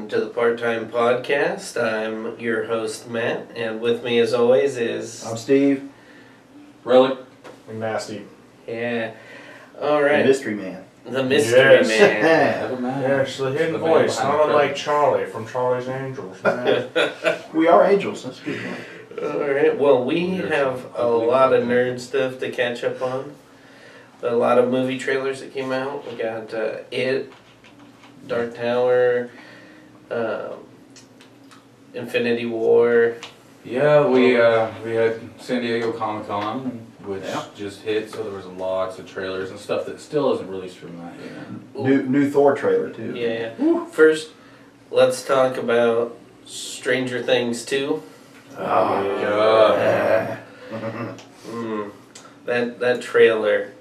To the Part-Time Podcast. I'm your host, Matt, and with me as always is... I'm Steve. Relic. And Nasty. Yeah. Alright. The Mystery Man. The Mystery Man. Yeah, it's the hidden voice, not unlike Charlie from Charlie's Angels. We are angels, that's a good one. Alright, well we have a lot of nerd stuff to catch up on. A lot of movie trailers that came out. We got It, Dark Tower, Infinity War. Yeah, we had San Diego Comicon, which just hit, so there was lots of trailers and stuff that still isn't released from that yet. New Thor trailer too. Yeah. First, let's talk about Stranger Things 2. Oh God. That trailer.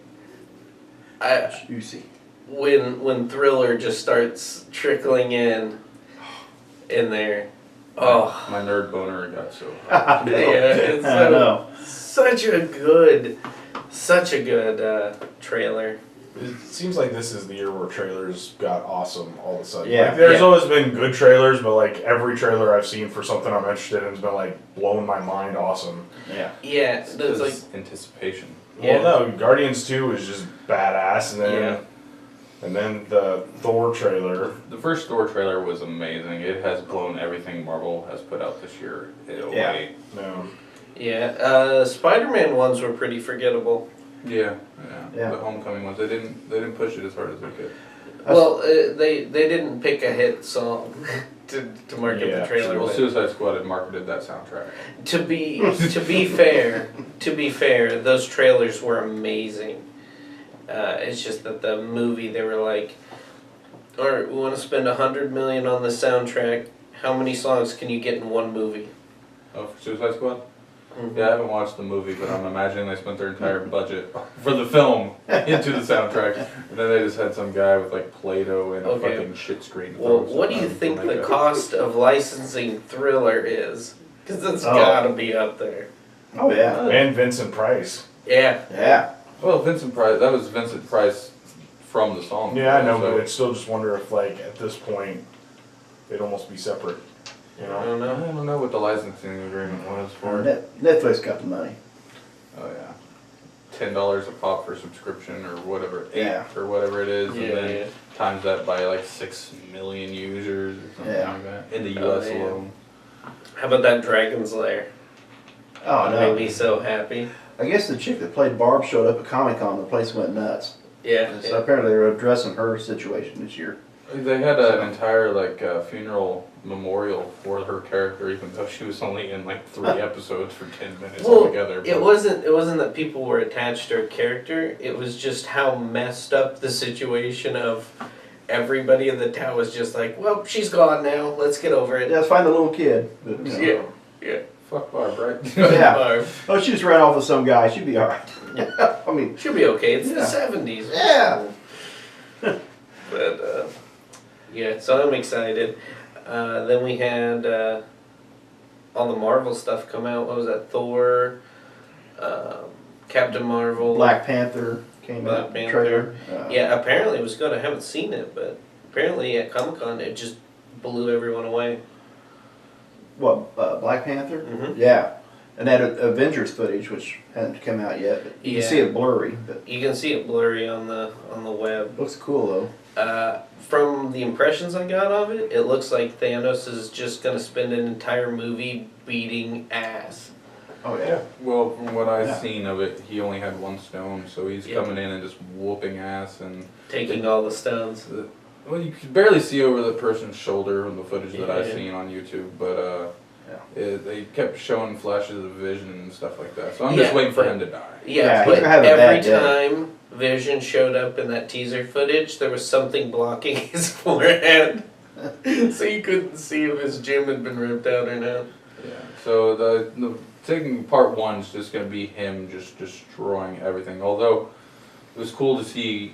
Juicy. When Thriller just starts trickling in there. Oh, my nerd boner got so yeah, it's I know. such a good trailer. It seems like this is the year where trailers got awesome all of a sudden. Yeah. Like, there's always been good trailers, but like every trailer I've seen for something I'm interested in has been like blowing my mind awesome. Yeah. Yeah, it's like anticipation. Yeah. Well, no, Guardians 2 is just badass, and then the Thor trailer. The first Thor trailer was amazing. It has blown everything Marvel has put out this year away. No. Spider-Man ones were pretty forgettable. Yeah. Yeah. The Homecoming ones, they didn't push it as hard as they could. Well, they didn't pick a hit song to market the trailer. Well, with. Suicide Squad had marketed that soundtrack. To be fair, those trailers were amazing. It's just that the movie, they were like, all right, we want to spend $100 million on the soundtrack. How many songs can you get in one movie? Oh, for Suicide Squad? Mm-hmm. Yeah, I haven't watched the movie, but I'm imagining they spent their entire budget for the film into the soundtrack, and then they just had some guy with like Play-Doh and a fucking shit screen. Well, what do you think the cost of licensing Thriller is? Because it's got to be up there. Oh yeah. And Vincent Price. Yeah. Yeah. Well, Vincent Price, that was Vincent Price from the song. Yeah, I know, so. but I still just wonder if like at this point they'd almost be separate. You I know? don't I know. don't know what the licensing agreement was for. Netflix got the money. Oh yeah, $10 a pop for subscription or whatever, or whatever it is, Yeah, and then times that by like 6 million users or something like that in the U.S. alone. How about that Dragon's Lair? Oh That no. made me so happy. I guess the chick that played Barb showed up at Comicon. The place went nuts. Yeah. So apparently they're addressing her situation this year. They had an entire funeral memorial for her character, even though she was only in like 3 episodes for 10 minutes altogether. It wasn't that people were attached to her character. It was just how messed up the situation of everybody in the town was just like, well, she's gone now. Let's get over it. Yeah, let's find the little kid. But, you know. Yeah. Fuck Barb, right? Yeah. Oh, she just ran off with some guy. She'd be alright. I mean, She'll be okay. It's the Yeah. 70s. Yeah. But, yeah, so I'm excited. Then we had all the Marvel stuff come out. What was that? Thor, Captain Marvel. Black Panther came out. Panther. Trailer. Yeah, apparently it was good. I haven't seen it, but apparently at Comic-Con it just blew everyone away. What, Black Panther? Mhm. Yeah. And that Avengers footage, which hasn't come out yet, but you can see it blurry. But You can see it blurry on the web. looks cool though. From the impressions I got of it, it looks like Thanos is just gonna spend an entire movie beating ass. Oh yeah. Well, from what I've seen of it, he only had 1 stone, so he's Yep. coming in and just whooping ass and Taking all the stones. well, you could barely see over the person's shoulder in the footage that I've Yeah. seen on YouTube, but they kept showing flashes of Vision and stuff like that. So I'm just waiting for him to die. Yeah, he's but gonna have a every bad day. time Vision showed up in that teaser footage, there was something blocking his forehead. So you couldn't see if his gym had been ripped out or not. Yeah. So the taking part 1 is just gonna be him just destroying everything. Although it was cool to see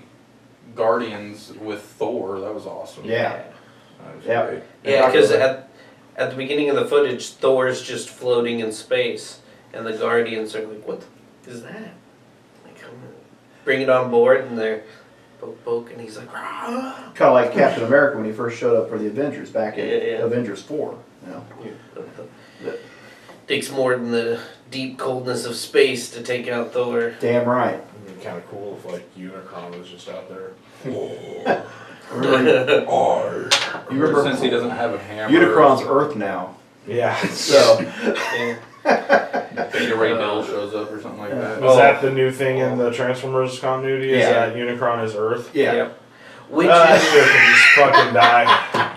Guardians with Thor. That was awesome. Yeah. That was Yeah. great. Yeah, because at the beginning of the footage, Thor's just floating in space, and the Guardians are like, "What is that?" Like, bring it on board, and they're poke, and he's like, "Rah!" Kind of like Captain America when he first showed up for the Avengers back in Yeah. Avengers 4. You know? Takes more than the deep coldness of space to take out Thor. Damn right. It'd be kind of cool if like Unicron was just out there. You remember Since he doesn't have a hammer. Unicron's Earth now. Yeah. So Yeah. Beta Ray Bill shows up or something like that. Was that the new thing in the Transformers continuity? Is Yeah. that Unicron is Earth? yeah. Yep. Which That is shit can just fucking die.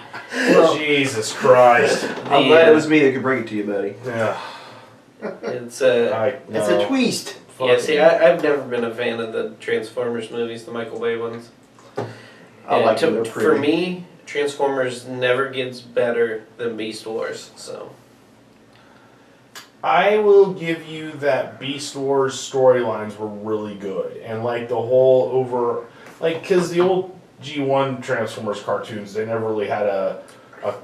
Jesus Christ. I'm glad it was me that could bring it to you, buddy. Yeah. it's It's a twist. yeah. See, I've never been a fan of the Transformers movies, the Michael Bay ones. I like them. They're For pretty. me, Transformers never gets better than Beast Wars. So I will give you that Beast Wars storylines were really good. And like the whole because the old G1 Transformers cartoons, they never really had a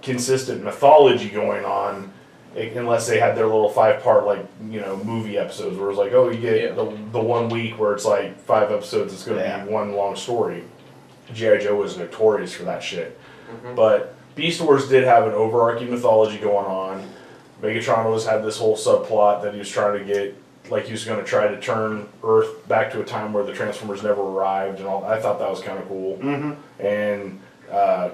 consistent mythology going on. Unless they had their little 5-part movie episodes where it's like, oh, you get the 1 week where it's like 5 episodes, it's going to be one long story. G.I. Joe was notorious for that shit. But Beast Wars did have an overarching mythology going on. Megatron always had this whole subplot that he was trying to get, like he was going to try to turn Earth back to a time where the Transformers never arrived and all. I thought that was kind of cool. And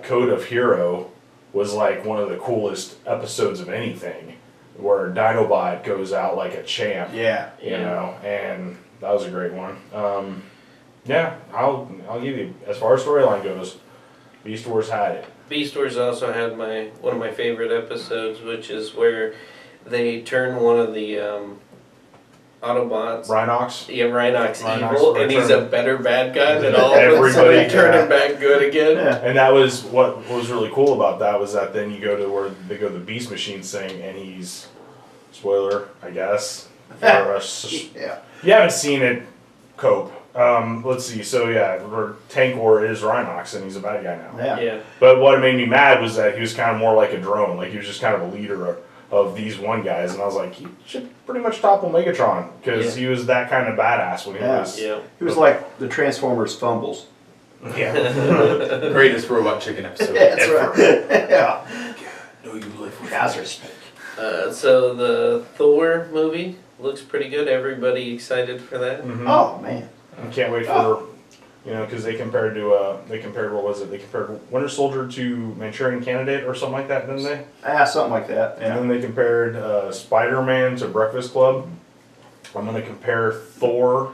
Code of Hero was like one of the coolest episodes of anything, where Dinobot goes out like a champ. Yeah. You know, and that was a great one. Yeah, I'll give you, as far as storyline goes, Beast Wars had it. Beast Wars also had one of my favorite episodes, which is where they turn one of the Autobots. Rhinox. Yeah, Rhinox Rhinox evil, and he's a return. better bad guy than all of them, so Everybody, they turn yeah. him back good again. Yeah. And that was what was really cool about that, was that then you go to where they go to the Beast Machine thing, and he's, spoiler, I guess, for us. Yeah. You haven't seen it, Cope. Let's see. So yeah, Tankor is Rhinox, and he's a bad guy now. Yeah. Yeah. But what made me mad was that he was kind of more like a drone. Like he was just kind of a leader of these one guys, and I was like, he should pretty much topple Megatron because he was that kind of badass when he was. Yeah. He was like the Transformers fumbles. Yeah. Greatest robot chicken episode That's ever. right. Yeah. No, you live with Trousers. So the Thor movie looks pretty good. Everybody excited for that? Mhm. Oh man. I can't wait for, because they compared what was it? They compared Winter Soldier to Manchurian Candidate or something like that, didn't they? Something like that. And then they compared Spider-Man to Breakfast Club. I'm going to compare Thor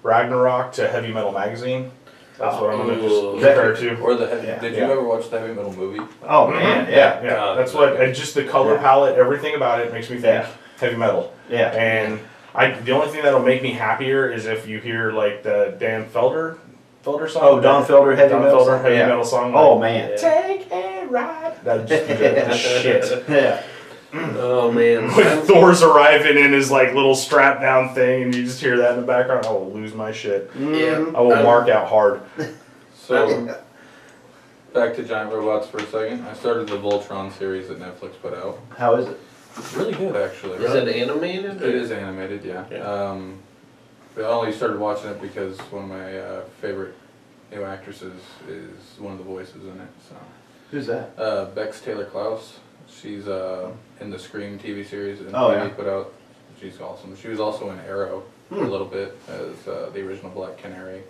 Ragnarok to Heavy Metal Magazine. That's what I'm going to just Ooh. compare to. Or the heavy. Yeah. Did you ever watch the Heavy Metal movie? Oh man. Yeah. Yeah. That's what, and just the color palette, everything about it makes me think Yeah. heavy metal. Yeah. And the only thing that'll make me happier is if you hear like the Dan Felder song. Oh, Don Felder heavy Don metal. Felder song? heavy Yeah. metal song. Oh like, man. Take a ride. That just the shit. Yeah. Oh man. When Thor's arriving in his like little strap down thing, and you just hear that in the background, I will lose my shit. Yeah. I will mark out hard. So, back to giant robots for a second. I started the Voltron series that Netflix put out. How is it? Really good, actually. Is it animated? It is animated, yeah. Yeah. I only started watching it because one of my favorite new actresses is one of the voices in it. So, Who's that? Bex Taylor Klaus. She's in the Scream TV series and Oh, TV yeah. put out. She's awesome. She was also in Arrow for a little bit as the original Black Canary.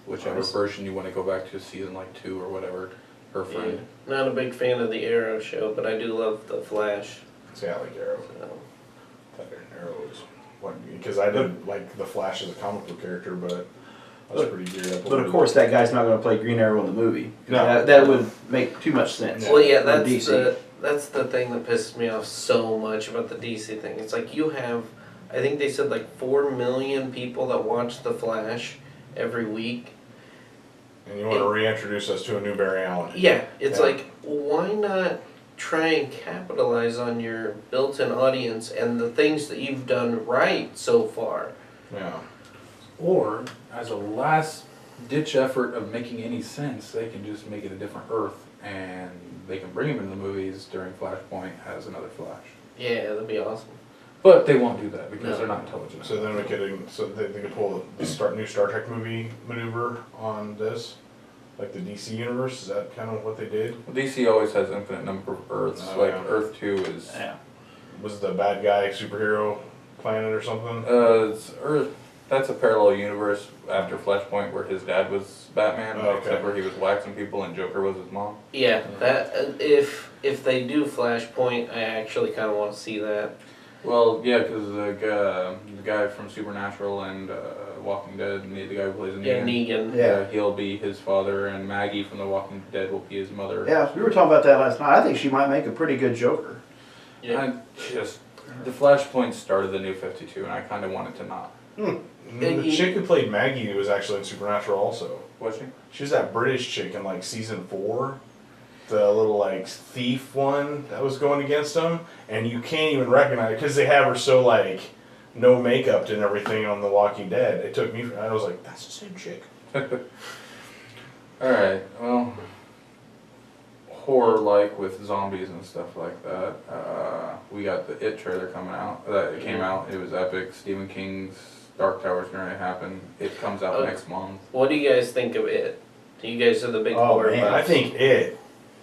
Whichever Nice. version you want to go back to, season like 2 or whatever. Her Yeah. friend. Not a big fan of the Arrow show, but I do love the Flash. See, I like Arrow. So. Arrow is because I didn't like the Flash as a comic book character, but I was pretty geared up. But of course, that guy's not going to play Green Arrow in the movie. No. That would make too much sense. Well, yeah, for that's the thing that pisses me off so much about the DC thing. It's like you have, I think they said like 4 million people that watch the Flash every week. And you want to reintroduce us to a new Barry Allen. Yeah, it's Yeah. like, why not try and capitalize on your built-in audience and the things that you've done right so far? Yeah. Or, as a last ditch effort of making any sense, they can just make it a different Earth and they can bring him into the movies during Flashpoint as another Flash. Yeah, that'd be awesome. But they won't do that because No. they're not intelligent. So then they could pull the new Star Trek movie maneuver on this, like the DC universe. Is that kind of what they did? Well, DC always has infinite number of Earths. Oh, like yeah. Earth 2 is. Yeah. Was the bad guy superhero planet or something? It's Earth. That's a parallel universe after Flashpoint where his dad was Batman, Oh, okay. except where he was waxing people and Joker was his mom. Yeah, that if they do Flashpoint, I actually kind of want to see that. Well, yeah, because the guy from Supernatural and Walking Dead, the guy who plays Negan, Yeah, Negan. Yeah. he'll be his father, and Maggie from The Walking Dead will be his mother. Yeah, we were talking about that last night. I think she might make a pretty good Joker. Yeah. The Flashpoint started the New 52, and I kind of wanted to not. The chick who played Maggie was actually in Supernatural also. Was she? She was that British chick in like season 4. The little like thief one that was going against them, and you can't even recognize it because they have her so like no makeup and everything on The Walking Dead. It took me. I was like, that's the same chick. Alright, well, horror-like with zombies and stuff like that. We got the It trailer coming out. It came out. It was epic. Stephen King's Dark Tower's going to happen. It comes out next month. What do you guys think of it? You guys are the big Oh horror man, I buffs. think it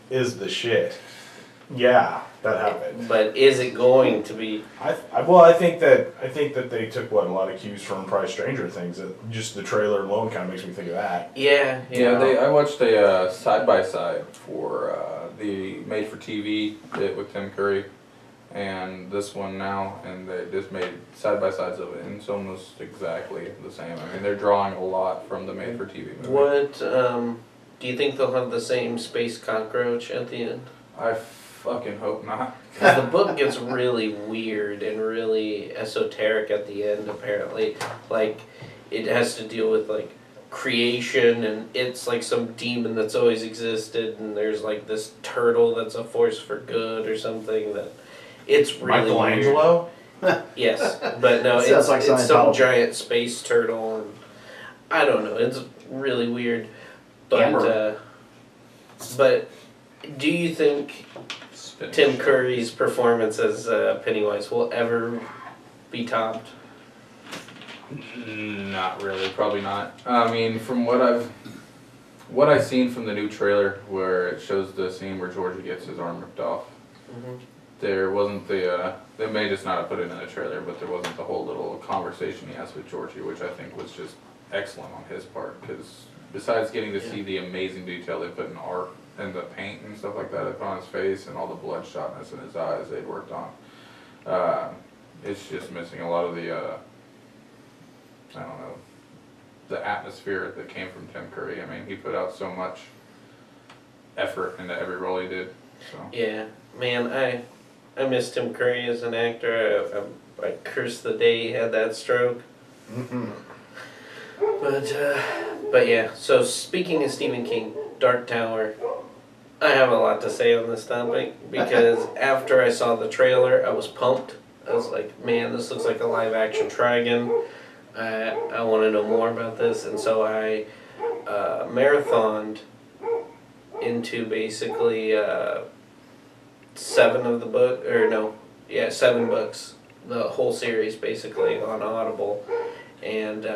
is the shit. Yeah, that happened. But is it going to be? I think that they took a lot of cues from probably Stranger Things. That just the trailer alone kind of makes me think of that. Yeah. Yeah, I watched a side-by-side for the made-for-TV bit with Tim Curry and this one now, and they just made side-by-sides of it, and it's almost exactly the same. I mean, they're drawing a lot from the made-for-TV movie. What do you think they'll have the same space cockroach at the end? I fucking hope not. 'Cause the book gets really weird and really esoteric at the end, apparently. Like, it has to deal with, like, creation, and it's, like, some demon that's always existed, and there's, like, this turtle that's a force for good or something that... It's really weird. Michelangelo. Yes, but no, Sounds it's, like it's some Scientology. giant space turtle, and I don't know, it's really weird. But, but do you think Spinning Tim shit. Curry's performance as Pennywise will ever be topped? Not really, probably not. I mean, from what I've seen from the new trailer, where it shows the scene where Georgie gets his arm ripped off, there wasn't they may just not have put it in the trailer, but there wasn't the whole little conversation he has with Georgie, which I think was just excellent on his part, because besides getting to see the amazing detail they put in art and the paint and stuff like that they put on his face and all the bloodshotness in his eyes they'd worked on, it's just missing a lot of the I don't know, the atmosphere that came from Tim Curry. I mean, he put out so much effort into every role he did. So Yeah, man, I miss Tim Curry as an actor. I cursed the day he had that stroke. But yeah, so speaking of Stephen King, Dark Tower, I have a lot to say on this topic, because after I saw the trailer, I was pumped. I was like, man, this looks like a live action Trigon. I want to know more about this, and so I marathoned into basically 7 books, the whole series basically on Audible, and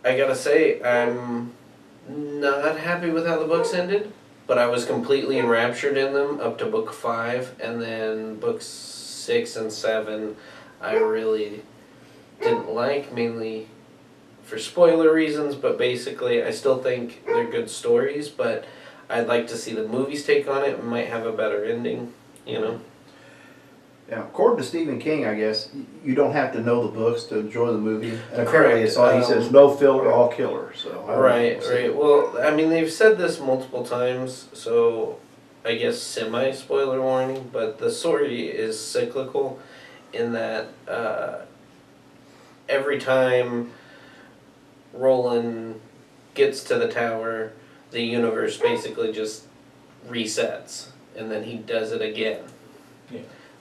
I gotta say, I'm not happy with how the books ended, but I was completely enraptured in them up to book 5, and then books 6 and 7 I really didn't like, mainly for spoiler reasons, but basically I still think they're good stories, but I'd like to see the movies take on it. It might have a better ending, you know? Yeah, according to Stephen King, I guess, you don't have to know the books to enjoy the movie. And Correct. apparently it's all, he says, no filler, all killer. So I don't know. Right, We'll see. right. Well, I mean, they've said this multiple times, so I guess semi-spoiler warning, but the story is cyclical in that every time Roland gets to the tower, the universe basically just resets, and then he does it again. Yeah.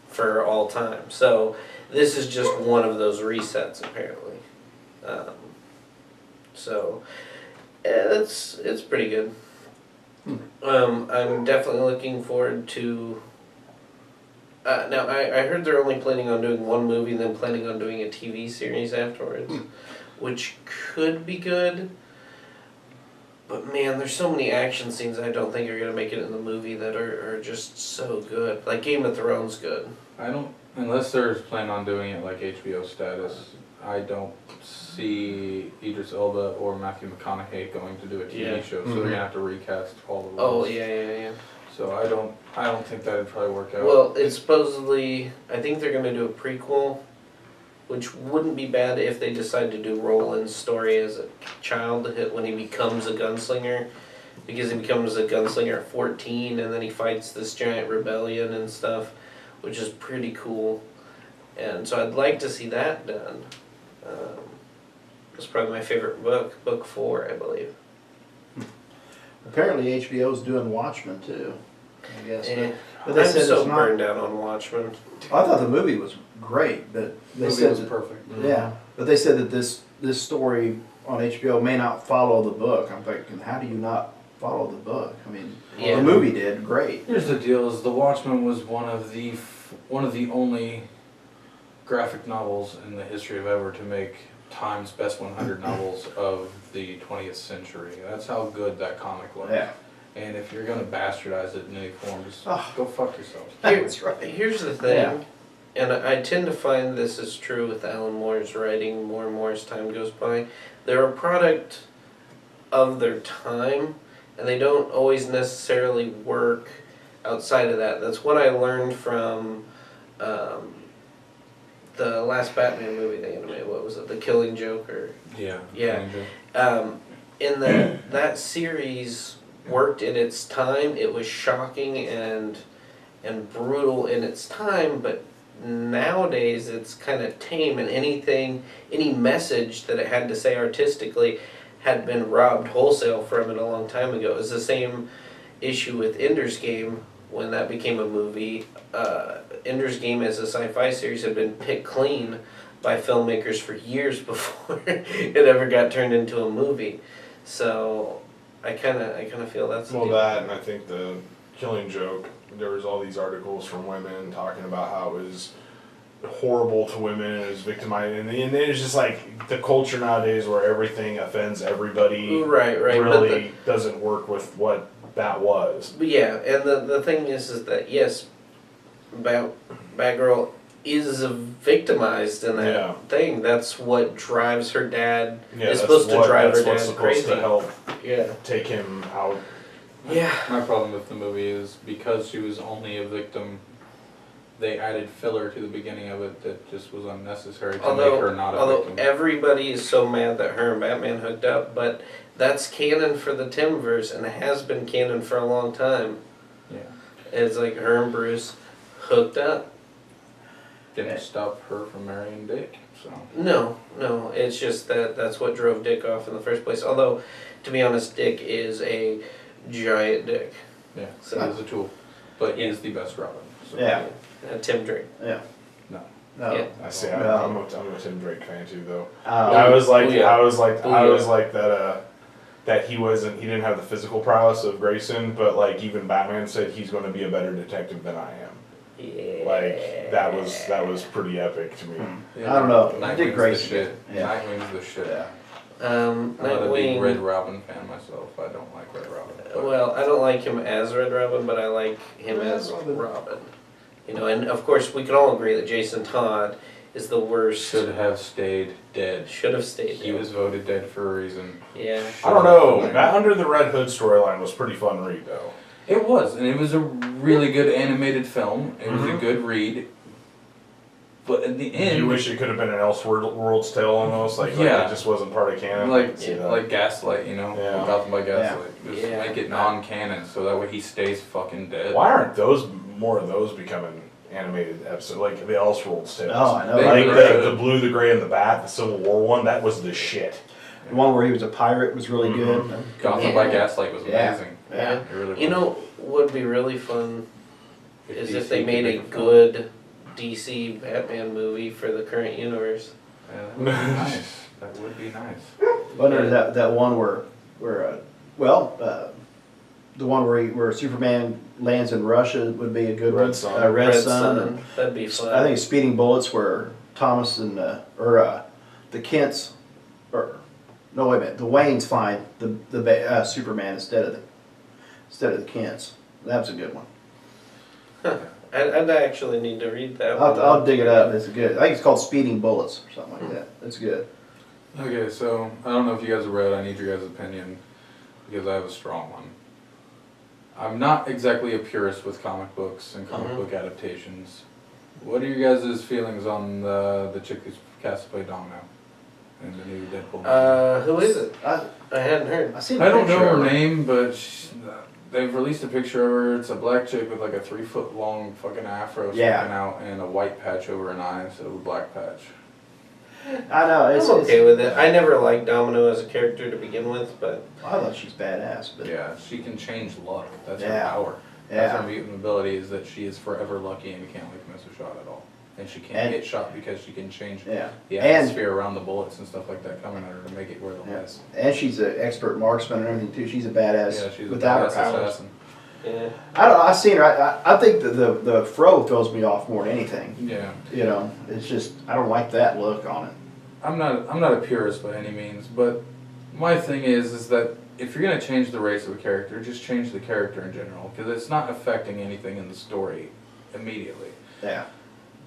For all time. So this is just one of those resets, apparently. So it's pretty good. I'm definitely looking forward to Now, I heard they're only planning on doing one movie and then planning on doing a TV series afterwards, which could be good. But man, there's so many action scenes I don't think are going to make it in the movie that are just so good. Like Game of Thrones good. I don't, unless they're planning on doing it like HBO status, I don't see Idris Elba or Matthew McConaughey going to do a TV show, so they're gonna have to recast all the roles. Oh, yeah. So I don't think that'd probably work out. Well, it's supposedly, I think they're going to do a prequel, which wouldn't be bad if they decide to do Roland's story as a child when he becomes a gunslinger, because he becomes a gunslinger at 14 and then he fights this giant rebellion and stuff, which is pretty cool. And so I'd like to see that done. It's probably my favorite book 4, I believe. Apparently HBO's doing Watchmen too, I guess. Eh, But they I'm said so it's not. burned out on Watchmen. I thought the movie was great, but they Movie said was that, perfect. yeah, but they said that this story on HBO may not follow the book. I'm thinking, how do you not follow the book? I mean, Yeah. the movie did great. Here's the deal: is The Watchmen was one of the only graphic novels in the history of ever to make Time's best 100 novels of the 20th century. That's how good that comic was. Yeah, And if you're gonna bastardize it in any form, just Oh. go fuck yourself. that's right. Here's the thing, Yeah. and I tend to find this is true with Alan Moore's writing more and more as time goes by. They're a product of their time, and they don't always necessarily work outside of that. That's what I learned from the last Batman movie they animated. What was it? The Killing Joke, or Yeah. Yeah. in that series worked in its time. It was shocking and brutal in its time, but nowadays it's kind of tame, and any message that it had to say artistically had been robbed wholesale from it a long time ago. It was the same issue with Ender's Game when that became a movie. Ender's Game as a sci-fi series had been picked clean by filmmakers for years before it ever got turned into a movie. So I kind of feel that's the Well, deal. that, and I think the Killing Joke, there was all these articles from women talking about how it was horrible to women, it was victimizing, and it was just like the culture nowadays where everything offends everybody. Right. Really doesn't work with what that was. But yeah, and the thing is that yes, Batgirl is victimized in that Yeah. thing. That's what drives her dad. Yeah, It's that's supposed to drive her that's what's dad supposed crazy. to help Yeah. take him out. Yeah. My problem with the movie is because she was only a victim, they added filler to the beginning of it that just was unnecessary to make her not a Although victim. everybody is so mad that her and Batman hooked up, but that's canon for the Timverse and it has been canon for a long time. Yeah. It's like her and Bruce hooked up. Didn't stop her from marrying Dick, so. No, it's just that's what drove Dick off in the first place. Although, to be honest, Dick is a giant dick. Yeah, So- he is a tool. But he is the best Robin. So. Yeah. Tim Drake. Yeah. No. No. Yeah. I see. Well, I'm a Tim Drake fan too, though. Oh. I was like, Oh, yeah. I was like, Oh, I yeah. was like that. That he didn't have the physical prowess of Grayson, but like even Batman said he's going to be a better detective than I am. Yeah. Like that was pretty epic to me. Yeah, I don't know. Nightwing's Dick the Grayson. shit. Yeah. Nightwing's the shit. Yeah. I'm not a big Red Nightwing. Robin fan myself. I don't like Red Robin. But Well, I don't like him as Red Robin, but I like him Red as Robin. Robin. You know, and of course we can all agree that Jason Todd is the worst. should have stayed dead. Should have stayed. He dead. was voted dead for a reason. Yeah. I don't know. That Under the Red Hood storyline was pretty fun read though. It was, and it was a really good animated film. It was a Mhm. good read. But in the Do end, you wish it could have been an Elseworlds tale almost? Like Yeah. it just wasn't part of canon. like I can see that. like Gaslight, you know, Yeah. Gotham by Gaslight. Just Yeah. make it non-canon, so that way he stays fucking dead. Why aren't more of those becoming animated episodes? Like the Elseworlds tales. Oh, I know. They Like really the should. Blue, the Gray, and the Bat, the Civil War one. That was the shit. The one where he was a pirate was really good. Gotham by Gaslight was Yeah. amazing. Yeah. It really was. You know, would be really fun is if they DC made could a make film. good DC Batman movie for the current universe. Yeah, that would be nice. That would be nice. But there's that one where the one where Superman lands in Russia would be a good Red one. Sun. Red Sun. That'd be fun. I think Speeding Bullets where Thomas and the Kents, or no wait a minute, the Waynes find Superman instead of the Kents. That was a good one. I'd actually need to read that one. I'll dig it up. It's good. I think it's called Speeding Bullets or something like that. It's good. Okay, so I don't know if you guys have read. I need your guys' opinion because I have a strong one. I'm not exactly a purist with comic books and comic book adaptations. What are your guys' feelings on the chick who's cast to play Domino in the new Deadpool movie? Who is it? I hadn't heard. I don't know her name, but they've released a picture of her. It's a black chick with like a 3-foot long fucking afro sticking out and a white patch over an eye instead of a black patch. I know. I'm okay with it. I never liked Domino as a character to begin with, but I thought she's badass. But yeah, she can change luck. That's her power. Yeah. That's her mutant ability is that she is forever lucky and can't like miss a shot at all. And she can't get shot because she can change the atmosphere around the bullets and stuff like that coming at her to make it where they'll miss. And she's an expert marksman and everything too. She's a badass. Yeah, she's without a badass her powers. assassin. yeah. I don't know. I've seen her. I think the fro throws me off more than anything. Yeah. You know, it's just I don't like that look on it. I'm not a purist by any means, but my thing is that if you're gonna change the race of a character, just change the character in general because it's not affecting anything in the story immediately. Yeah.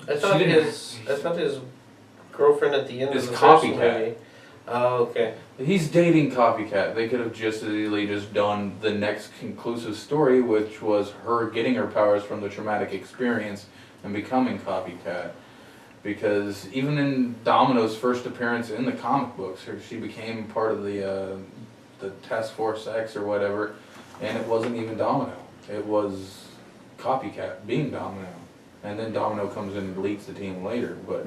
I thought his girlfriend at the end Is of the first Copycat. movie. Oh, okay. He's dating Copycat. They could have just as easily just done the next conclusive story, which was her getting her powers from the traumatic experience and becoming Copycat. Because even in Domino's first appearance in the comic books, she became part of the Task Force X or whatever, and it wasn't even Domino. It was Copycat being Domino. And then Domino comes in and leads the team later, but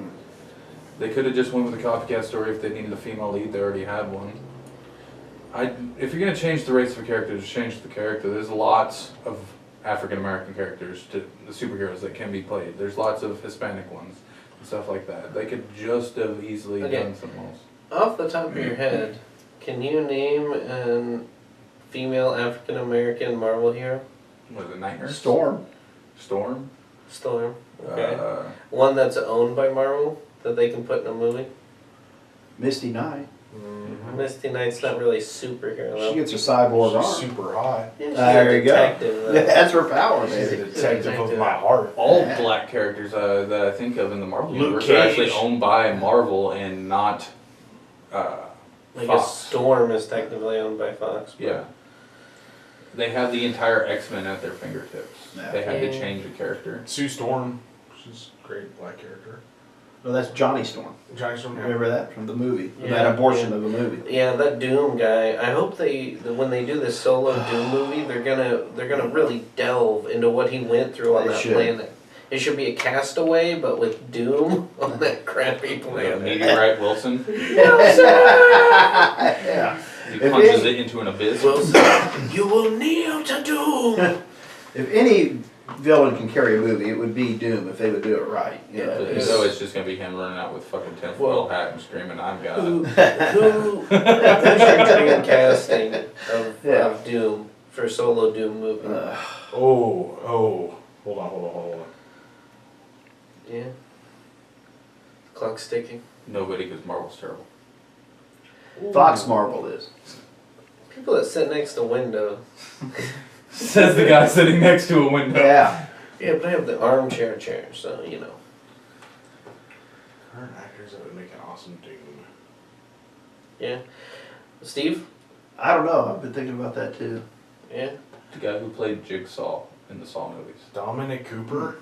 they could have just went with the Copycat story if they needed a female lead. They already had one. If you're gonna change the race of a character, just change the character. There's lots of African American characters to the superheroes that can be played. There's lots of Hispanic ones and stuff like that. They could just have easily done something else. Off the top of your head, can you name a female African American Marvel hero? Was it Night Nurse? Storm. Storm? Storm. Okay. One that's owned by Marvel that they can put in a movie. Misty Knight. Misty Knight's not really a superhero. Though. She gets her cyborg She's arm. super hot. Yeah, she's There a you go. detective, Yeah, that's her power, She's a baby. detective of my heart. All black characters that I think of in the Marvel Luke universe are actually Cage. owned by Marvel and not I guess Fox. Storm is technically owned by Fox. But Yeah. They have the entire X-Men at their fingertips. Yeah. They had to Yeah. change the character. Sue Storm. She's a great black character. No, that's Johnny Storm. Johnny Storm. Remember that from the movie? Yeah. That abortion of a movie. Yeah, that Doom guy. I hope when they do this solo Doom movie, they're gonna really delve into what he went through on They that should. planet. It should be a Castaway, but with Doom on that crappy planet. Meteorite Wilson. Yeah. He If punches any- it into an abyss. Wilson, you will kneel to Doom. If any villain can carry a movie, it would be Doom if they would do it right. You know, So it's just gonna be him running out with fucking tinfoil hat and screaming, "I'm God." Who's your dream casting of Doom for a solo Doom movie? Oh. Hold on. Yeah. Clock's ticking. Nobody, because Marvel's terrible. Fox Marvel is. People that sit next to windows. Says the guy sitting next to a window. Yeah. Yeah, but I have the armchair chair, so you know. Current actors that would make an awesome Doom. Yeah. Steve? I don't know. I've been thinking about that too. Yeah. The guy who played Jigsaw in the Saw movies. Dominic Cooper.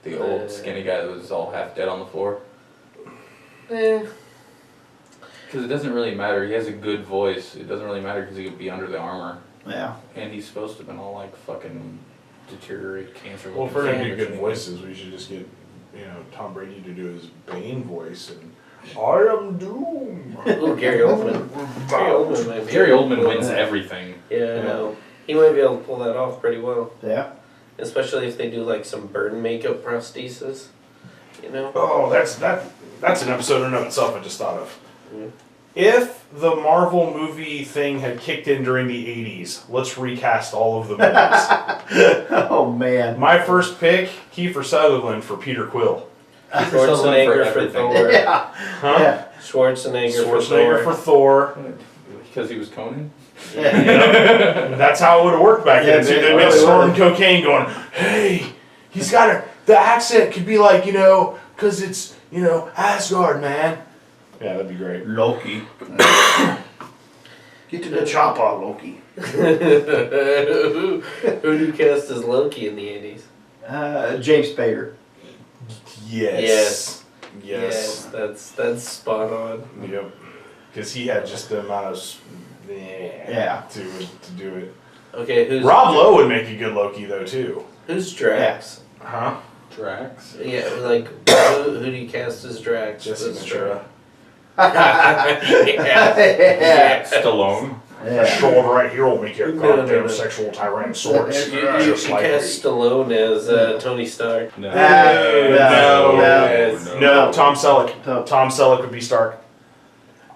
The old skinny guy that was all half dead on the floor. Eh. Because it doesn't really matter. He has a good voice. It doesn't really matter because he could be under the armor. Yeah. And he's supposed to have been all like fucking deteriorate cancer. Well, if we're gonna do good voice. voices, we should just get, Tom Brady to do his Bane voice and I am Doom. Ooh, Gary Oldman. Gary Oldman might be Gary able to Oldman pull wins that. everything. Yeah, I know. He might be able to pull that off pretty well. Yeah. Especially if they do like some burn makeup prosthesis. You know? Oh, that's an episode in and of itself I just thought of. If the Marvel movie thing had kicked in during the 80s, let's recast all of the movies. Oh man. My first pick, Kiefer Sutherland for Peter Quill. Schwarzenegger for Thor. Yeah. Huh? Yeah. Schwarzenegger for Thor. Because he was Conan? Yep. That's how it would have worked back then. Yeah, So it they'd been really snorting would've. cocaine going, hey, he's got the accent could be like, because it's, Asgard, man. Yeah, that'd be great. Loki. Get to the chopper, Loki. Who do you cast as Loki in the 80s? James Spader. Yes. Yes, that's spot on. Yep. Because he had just the amount of to do it. Okay, who's Rob Lowe would make a good Loki though too. Who's Drax? Huh? Drax? Yeah, like who do you cast as Drax? Jesse That's Ventura. yeah. Stallone? Yeah. Sword right here will make you a No, goddamn no. sexual tyrannosaurus. You Just like cast me. Stallone as Tony Stark. No. Yes. No, Tom Selleck. No. Tom Selleck would be Stark.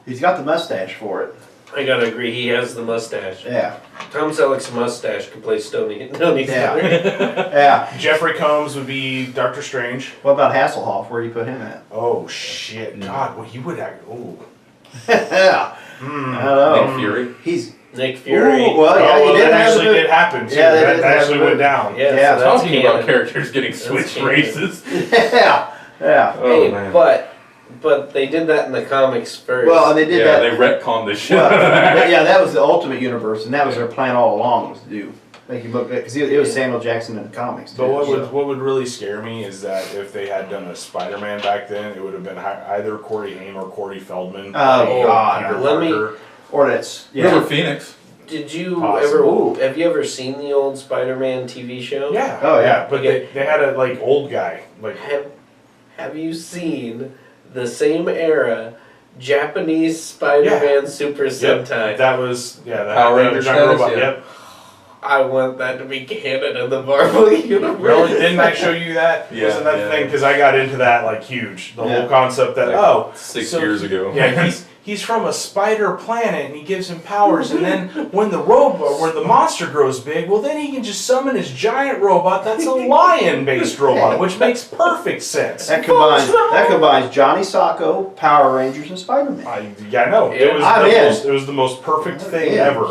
He's got the mustache for it. I gotta agree, he has the mustache. Yeah. Tom Selleck's mustache could play Tony Yeah. Stark. Yeah. Jeffrey Combs would be Doctor Strange. What about Hasselhoff? Where do you put him at? Oh shit! God, well he would act. Oh. Yeah. I don't know. Nick Fury? He's. Nick Fury. Ooh, well, yeah, Oh, he did that have actually a- did happen too. Yeah, that that did have actually a- went down. Yeah, Yeah. so that's Talking canon. about characters getting switched canon. races. Yeah. Yeah. Oh, Hey, man. but they did that in the comics first. Well, and they did Yeah, that. they retconned this shit. Well, yeah, that was the Ultimate Universe, and that was their plan all along, was to do make him look because it was Samuel Jackson in the comics. But too, what so. would really scare me is that if they had done a Spider-Man back then, it would have been either Corey Haim or Corey Feldman. Oh, or God. Peter Let me- Parker. Or that's River yeah. Phoenix. Did you Possible. ever? Have you ever seen the old Spider-Man TV show? Yeah. Oh, yeah. But Okay. they had a old guy Have you seen the same era Japanese Spider-Man Super Sentai? That was that Power had the Rangers giant status, robot. yeah. Yep. I want that to be canon in the Marvel universe. Really? Didn't I show you that? Yeah, Wasn't that yeah. the thing? Because I got into that like huge. The Yeah. whole concept that Like 6 so years ago. Yeah, he's from a spider planet and he gives him powers, and then when the monster grows big, well then he can just summon his giant robot that's a lion-based robot, which makes perfect sense. That combines Johnny Sacco, Power Rangers, and Spider-Man. I know. I'm in. It was the most perfect thing Yeah. ever.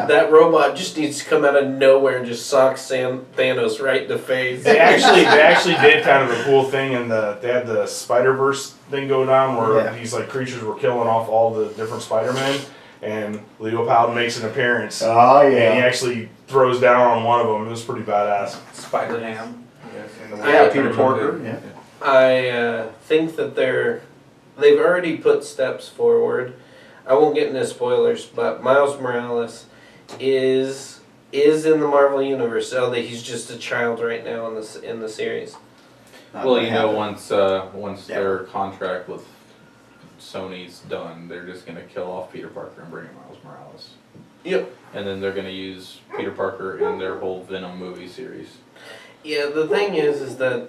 That robot just needs to come out of nowhere and just sock Thanos right in the face. They actually did kind of a cool thing in they had the Spider-Verse thing go down where Yeah. these like creatures were killing off all the different Spider-Men, and Leo Powell makes an appearance. Oh And he yeah. actually throws down on one of them. It was pretty badass. Spider-Ham. Yeah, Peter Parker. Yeah. I think that they've already put steps forward. I won't get into spoilers, but Miles Morales is in the Marvel universe. So that he's just a child right now in the series. Not Well, gonna you know, happen. once Yeah. their contract with Sony's done, they're just gonna kill off Peter Parker and bring in Miles Morales. Yep. And then they're gonna use Peter Parker in their whole Venom movie series. Yeah, the thing is that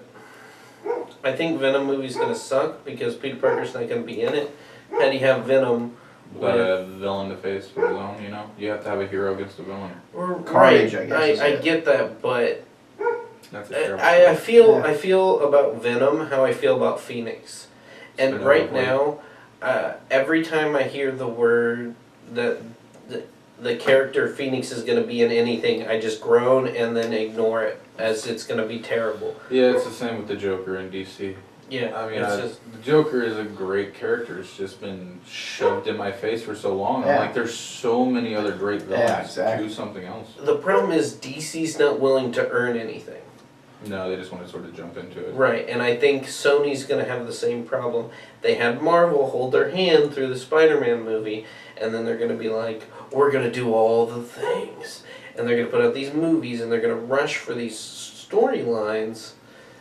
I think Venom movie's gonna suck because Peter Parker's not gonna be in it. How do you have Venom? But a villain to face for his own, you know? You have to have a hero against a villain. Carnage, right, I guess, is I it. get that, but That's a terrible I feel Yeah. I feel about Venom how I feel about Phoenix, and been right overplayed. now, every time I hear the word that the character Phoenix is going to be in anything, I just groan and then ignore it as it's going to be terrible. Yeah, it's the same with the Joker in DC. Yeah, I mean, it's just the Joker is a great character. It's just been shoved in my face for so long. Yeah. I'm like, there's so many other great villains. Yeah, exactly. Choose something else. the problem is DC's not willing to earn anything. No, they just want to sort of jump into it. Right, and I think Sony's going to have the same problem. They had Marvel hold their hand through the Spider-Man movie, and then they're going to be like, we're going to do all the things. And they're going to put out these movies, and they're going to rush for these storylines.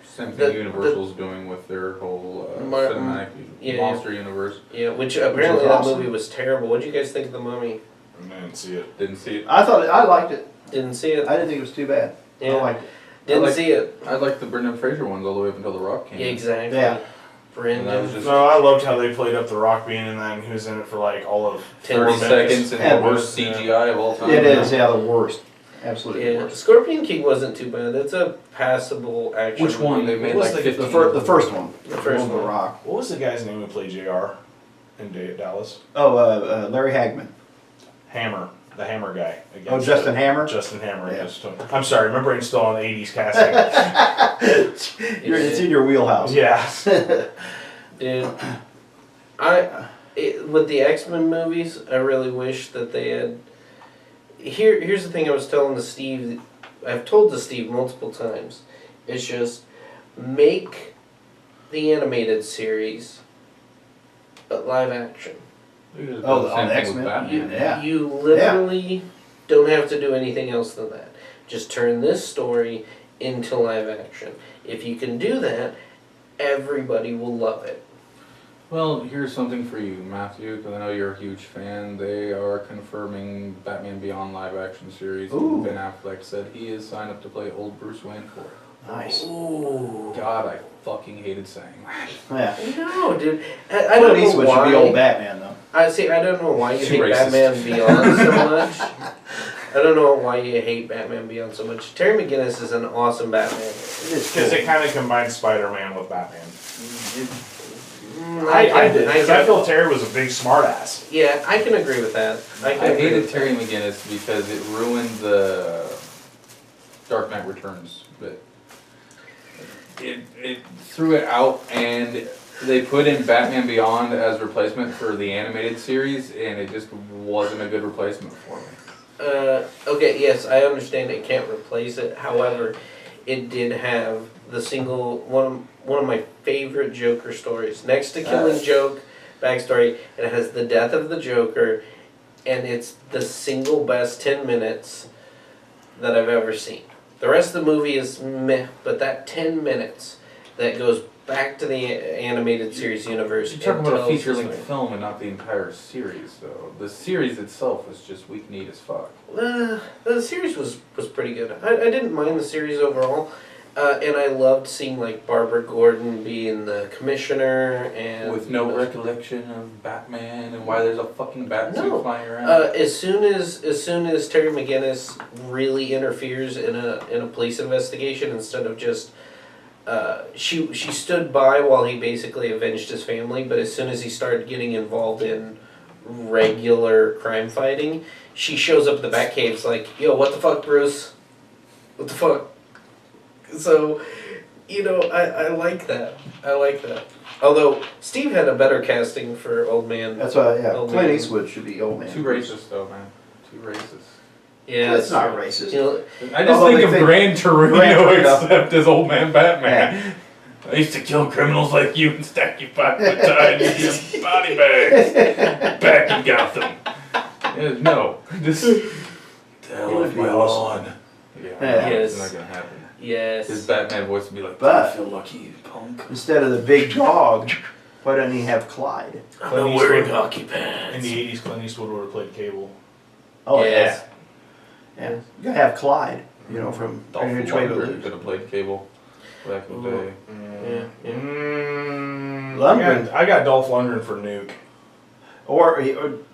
Same The- thing Universal's doing with their whole Mar- cinematic yeah. monster universe. Yeah, which apparently that awesome. movie was terrible. What did you guys think of The Mummy? I didn't see it. Didn't see it. I liked it. Didn't see it? I didn't think it was too bad. I Yeah, liked it. didn't I like- see it. I liked the Brendan Fraser ones all the way up until The Rock came. Yeah, exactly. Yeah. Brendan. No, I loved how they played up The Rock being in that, and he was in it for like all of 30 seconds and Yeah. the worst CGI of all time. It is, yeah, the worst. Absolutely the Yeah, worst. Scorpion King wasn't too bad. It's a passable action. Which one? They made What was like the- 15. The first one. The first The one. Rock. What was the guy's name who played JR in Dallas? Oh, Larry Hagman. Hammer, the Hammer guy. Oh, Justin Hammer? Justin Hammer. Yeah. I'm sorry, my brain's still on the 80s casting. It's in your wheelhouse. Yeah. Dude, with the X-Men movies, I really wish that they had. Here's the thing I was telling to Steve. I've told to Steve multiple times. It's just make the animated series, but live action. Oh, the X-Men? Yeah. You literally don't have to do anything else than that. Just turn this story into live action. If you can do that, everybody will love it. Well, here's something for you, Matthew, because I know you're a huge fan. They are confirming Batman Beyond live action series. Ooh. Ben Affleck said he is signed up to play old Bruce Wayne for it. Nice. Ooh. God, I fucking hated saying that. Yeah. No, dude. I Clint don't know Eastwood should be why. old Batman, though. I don't know why you Too hate racist. Batman Beyond so much. I don't know why you hate Batman Beyond so much. Terry McGinnis is an awesome Batman. Because it kind of combines Spider-Man with Batman. I I feel Terry was a big smartass. Yeah, I can agree with that. I can agree hated with Terry McGinnis because it ruined the Dark Knight Returns bit. It threw it out, and they put in Batman Beyond as replacement for the animated series, and it just wasn't a good replacement for me. Okay, yes, I understand it can't replace it. However, it did have the single one of my favorite Joker stories. Next to Killing Joke backstory, it has the death of the Joker, and it's the single best 10 minutes that I've ever seen. The rest of the movie is meh, but that 10 minutes that goes back to the animated series universe. You're talking and about a tells feature-length the film and not the entire series, though. The series itself is just weak-kneed as fuck. story. The series was pretty good. I didn't mind the series overall. And I loved seeing like Barbara Gordon being the commissioner and With no recollection of Batman and why there's a fucking bat suit No. flying around. As soon as Terry McGinnis really interferes in a police investigation instead of just she stood by while he basically avenged his family, but as soon as he started getting involved in regular crime fighting, she shows up at the Batcave's like, yo, what the fuck, Bruce? What the fuck? So, I like that. I like that. Although Steve had a better casting for Old Man. That's why, yeah. Old Clint Man. Eastwood should be old man. Too racist, though, man. Too racist. Yeah, That's not racist. I just Although think they of Gran Torino Gran Torino. except as old man Batman. I used to kill criminals like you and stack you 5 foot high in your body bags back in Gotham. No, just the hell would off be my awesome. lawn. Yeah, Yes. it's not gonna happen. Yes. His Batman voice would be like, But- I feel lucky, you punk. Instead of the big dog, why doesn't he have Clyde? I'm Clint not wearing Eastwood. hockey In pads. the 80s, Clint Eastwood would have played Cable. Oh, Yes. yeah. You gotta have Clyde, from Dolph Which Way to Lundgren Lose. could have played Cable back in the day. Yeah. Lundgren. I got Dolph Lundgren for Nuke. Or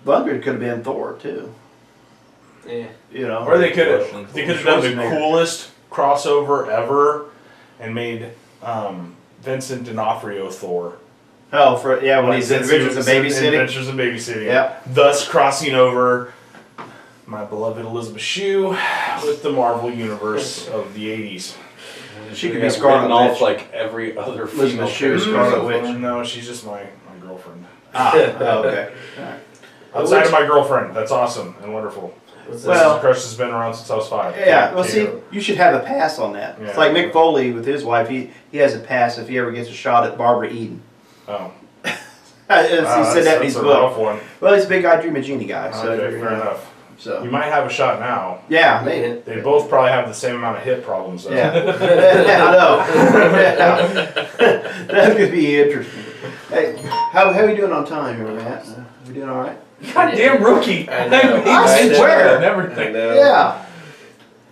Lundgren could have been Thor, too. Yeah. Or they could Russian have done the Schwarzenegger. coolest crossover ever and made Vincent D'Onofrio Thor. Oh, when he's in Since he Adventures in was Babysitting. Adventures in Babysitting. Yeah. Thus crossing over my beloved Elizabeth Shue with the Marvel universe of the 80s. She could They be got Scarlet written off Witch. like every other Elizabeth female Shue, character. Scarlet Witch. No, she's just my girlfriend. Okay. Outside of my girlfriend, that's awesome and wonderful. Well- This crush has been around since I was 5. Yeah, well, see, Caleb. you should have a pass on that. It's Yeah. like Mick Foley with his wife. He has a pass if he ever gets a shot at Barbara Eden. Oh. He said that in his that's a book. rough one. Well, he's a big I Dream of Jeannie guy. So, Okay, fair enough. You So, might have a shot now. yeah, maybe. They both probably have the same amount of hip problems, though. Yeah. I know. That could be interesting. Hey, how are we doing on time here, Matt? We doing all right? Goddamn rookie! I know. I swear. And everything. Yeah.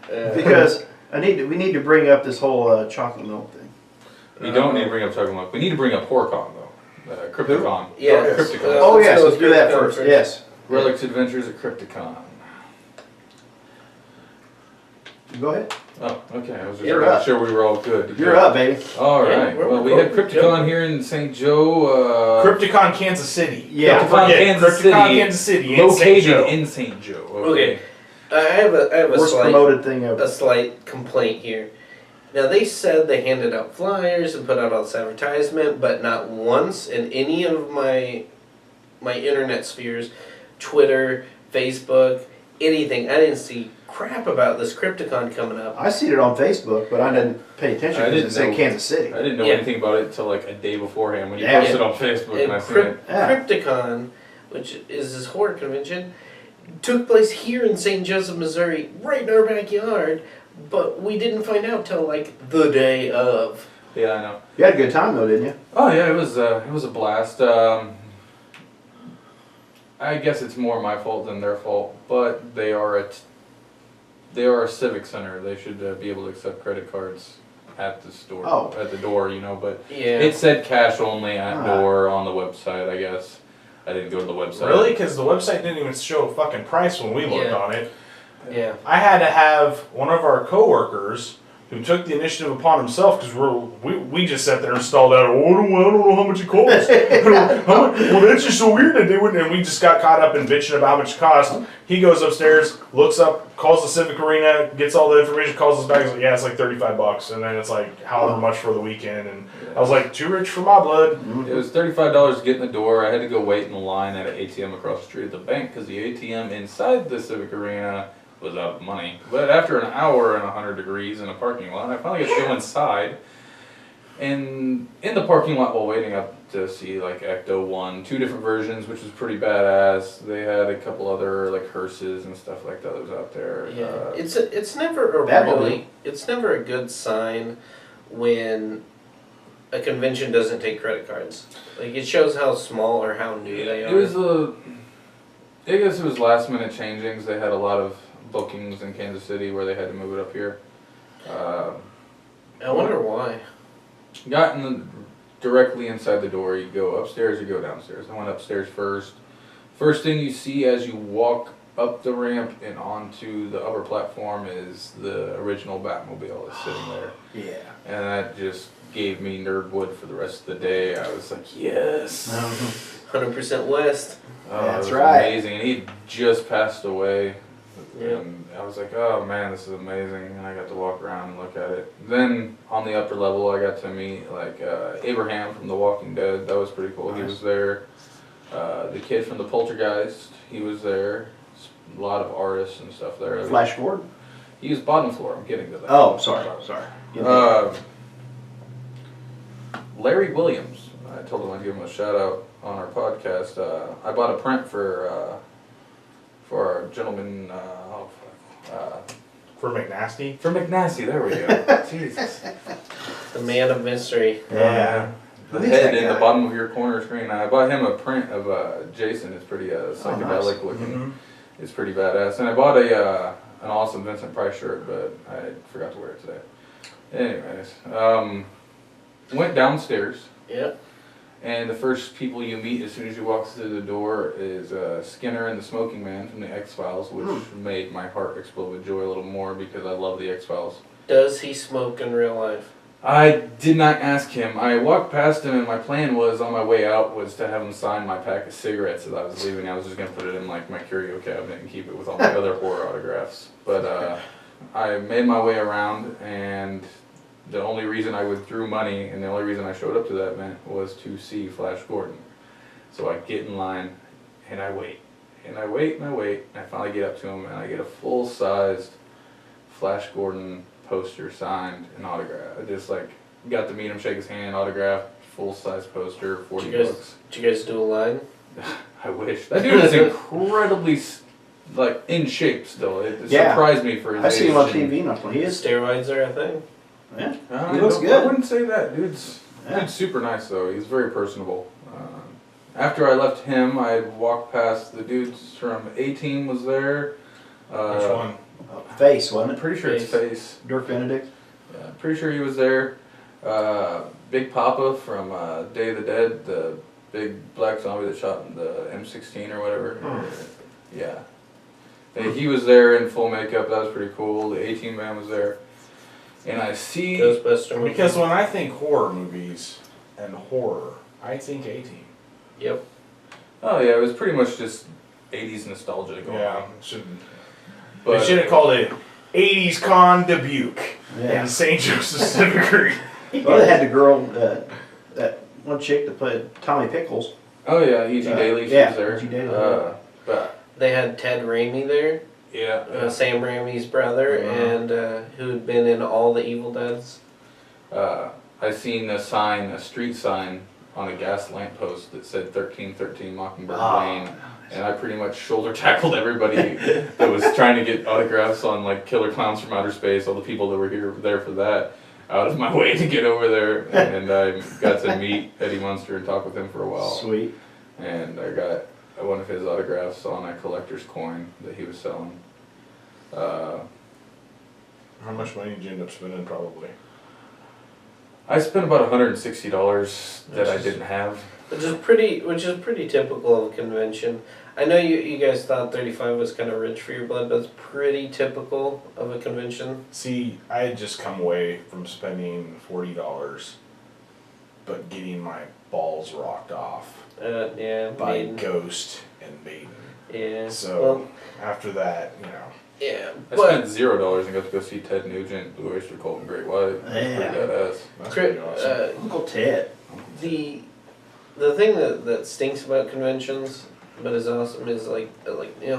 Uh, Because we need to bring up this whole chocolate milk thing. We don't need to bring up chocolate milk. We need to bring up pork on though. Crypticon. Yeah. Crypticon. Oh yes, let's do that Crypticon first. Yes. Relics Adventures at Crypticon. Go ahead. Oh, okay. I was just You're making up. sure we were all good. to You're go. up, baby. All Yeah, right. we're Well, we had recording. Crypticon here in St. Joe. Crypticon Kansas City. Yeah. Crypticon Kansas City. Crypticon Kansas City. in St. Located Joe. in St. Joe. Okay. I have a Worst slight promoted thing ever. a slight complaint here. Now they said they handed out flyers and put out all this advertisement, but not once in any of my internet spheres, Twitter, Facebook, anything. I didn't see crap about this Crypticon coming up. I seen it on Facebook, but I didn't pay attention I because it didn't said know. Kansas City. I didn't know Yeah. anything about it until like a day beforehand when you Yeah. posted on Facebook and I And seen it. Yeah. Crypticon, which is this horror convention, took place here in St. Joseph, Missouri, right in our backyard, but we didn't find out till like the day of. Yeah, I know. You had a good time though, didn't you? Oh yeah, it was a blast. I guess it's more my fault than their fault, but they are a civic center. They should be able to accept credit cards at the store, Oh. at the door, you know. But Yeah. it said cash only at Ah. door on the website. I guess I didn't go to the website. Really? Because the website didn't even show a fucking price when we looked Yeah. on it. Yeah. I had to have one of our coworkers who took the initiative upon himself because we just sat there and stalled out. Oh, I don't know how much it costs. Well, that's just so weird that they wouldn't. And we just got caught up in bitching about how much it cost. He goes upstairs, looks up, calls the Civic Arena, gets all the information, calls us back. He's like, yeah, it's like $35, and then it's like however much for the weekend. And I was like, too rich for my blood. It was $35 to get in the door. I had to go wait in the line at an ATM across the street at the bank because the ATM inside the Civic Arena was out of money. But after an hour and 100 degrees in a parking lot, I finally got to go inside. And in the parking lot while waiting up to see like Ecto 1, 2 different versions, which was pretty badass. They had a couple other like hearses and stuff like that was out there. Yeah, it's never a That will really it's never a good sign when a convention doesn't take credit cards. Like it shows how small or how new they It are. was I guess it was last minute changings. They had a lot of bookings in Kansas City where they had to move it up here. I wonder why. Got directly inside the door. You go upstairs, you go downstairs. I went upstairs first. First thing you see as you walk up the ramp and onto the upper platform is the original Batmobile is sitting there. Yeah. And that just gave me nerd wood for the rest of the day. I was like, yes. 100% West. Oh, That's it was right. amazing. And he just passed away. Yeah. And I was like, oh man, this is amazing. And I got to walk around and look at it. Then on the upper level, I got to meet like Abraham from The Walking Dead. That was pretty cool. He Nice. was there. The kid from The Poltergeist, he was there. A lot of artists and stuff there. Flash Gordon. He was bottom floor. I'm getting to that. Oh, sorry. Larry Williams. I told him I'd give him a shout out on our podcast. I bought a print for our gentleman. For McNasty. For McNasty, there we go. Jesus. The man of mystery. Yeah. The Who is head that in the guy? bottom of your corner screen. I bought him a print of Jason. It's pretty psychedelic looking. Mhm. It's pretty badass. And I bought an awesome Vincent Price shirt, but I forgot to wear it today. Anyways, went downstairs. Yeah. And the first people you meet as soon as you walk through the door is Skinner and the Smoking Man from the X-Files, which made my heart explode with joy a little more because I love the X-Files. Does he smoke in real life? I did not ask him. I walked past him and my plan was on my way out was to have him sign my pack of cigarettes as I was leaving. I was just going to put it in like my curio cabinet and keep it with all my other horror autographs. But I made my way around, and the only reason I withdrew money and the only reason I showed up to that event was to see Flash Gordon. So I get in line and I wait. And I wait and I wait, and I finally get up to him and I get a full-sized Flash Gordon poster signed and autographed. I just like got to meet him, shake his hand, autographed, full-size poster, 40 bucks. Did you guys do a line? I wish. That dude is incredibly like in shape still. It Yeah. surprised me for his I age. see him on and- TV not long. He is. Steroids are a thing. Yeah. I He looks don't- good. I wouldn't say that. Dude's Yeah. super nice though. He's very personable. After I left him, I walked past the dudes from A-Team was there. Which one? Face, wasn't I'm it? pretty sure it's Face. Dirk Benedict. Yeah, pretty sure he was there. Big Papa from Day of the Dead, the big black zombie that shot in the M16 or whatever. Yeah. And he was there in full makeup. That was pretty cool. The A-Team band was there. And I see... Ghostbuster movie. Because when I think horror movies and horror, I think A-Team. Yep. Oh yeah, it was pretty much just 80s nostalgia going on. They should have called it 80s Con Dubuque Yeah. in St. Joseph's Cemetery. Well, they had the girl, that one chick that played Tommy Pickles. Oh yeah, E.G. Daily, she yeah, was there. E.G. Daily. But they had Ted Raimi there, Sam Raimi's brother, and who had been in all the Evil Deads. I seen a sign, a street sign, on a gas lamp post that said 1313 Mockingbird Lane, and I pretty much shoulder tackled everybody that was trying to get autographs on like Killer Clowns from Outer Space, all the people that were there for that, out of my way to get over there, and I got to meet Eddie Munster and talk with him for a while. Sweet. And I got one of his autographs on a collector's coin that he was selling. How much money did you end up spending, probably? I spent about $160 that I didn't have. Which is pretty typical of a convention. I know you guys thought 35 was kind of rich for your blood, but it's pretty typical of a convention. See, I had just come away from spending $40, but getting my balls rocked off Yeah, by Maiden. Ghost and Maiden. Yeah. So well, after that, yeah, I but spent $0 and got to go see Ted Nugent, Blue Oyster Cult, and Great White. Yeah. Pretty badass. that's pretty awesome. Uncle Ted. the thing that stinks about conventions, but is awesome, is like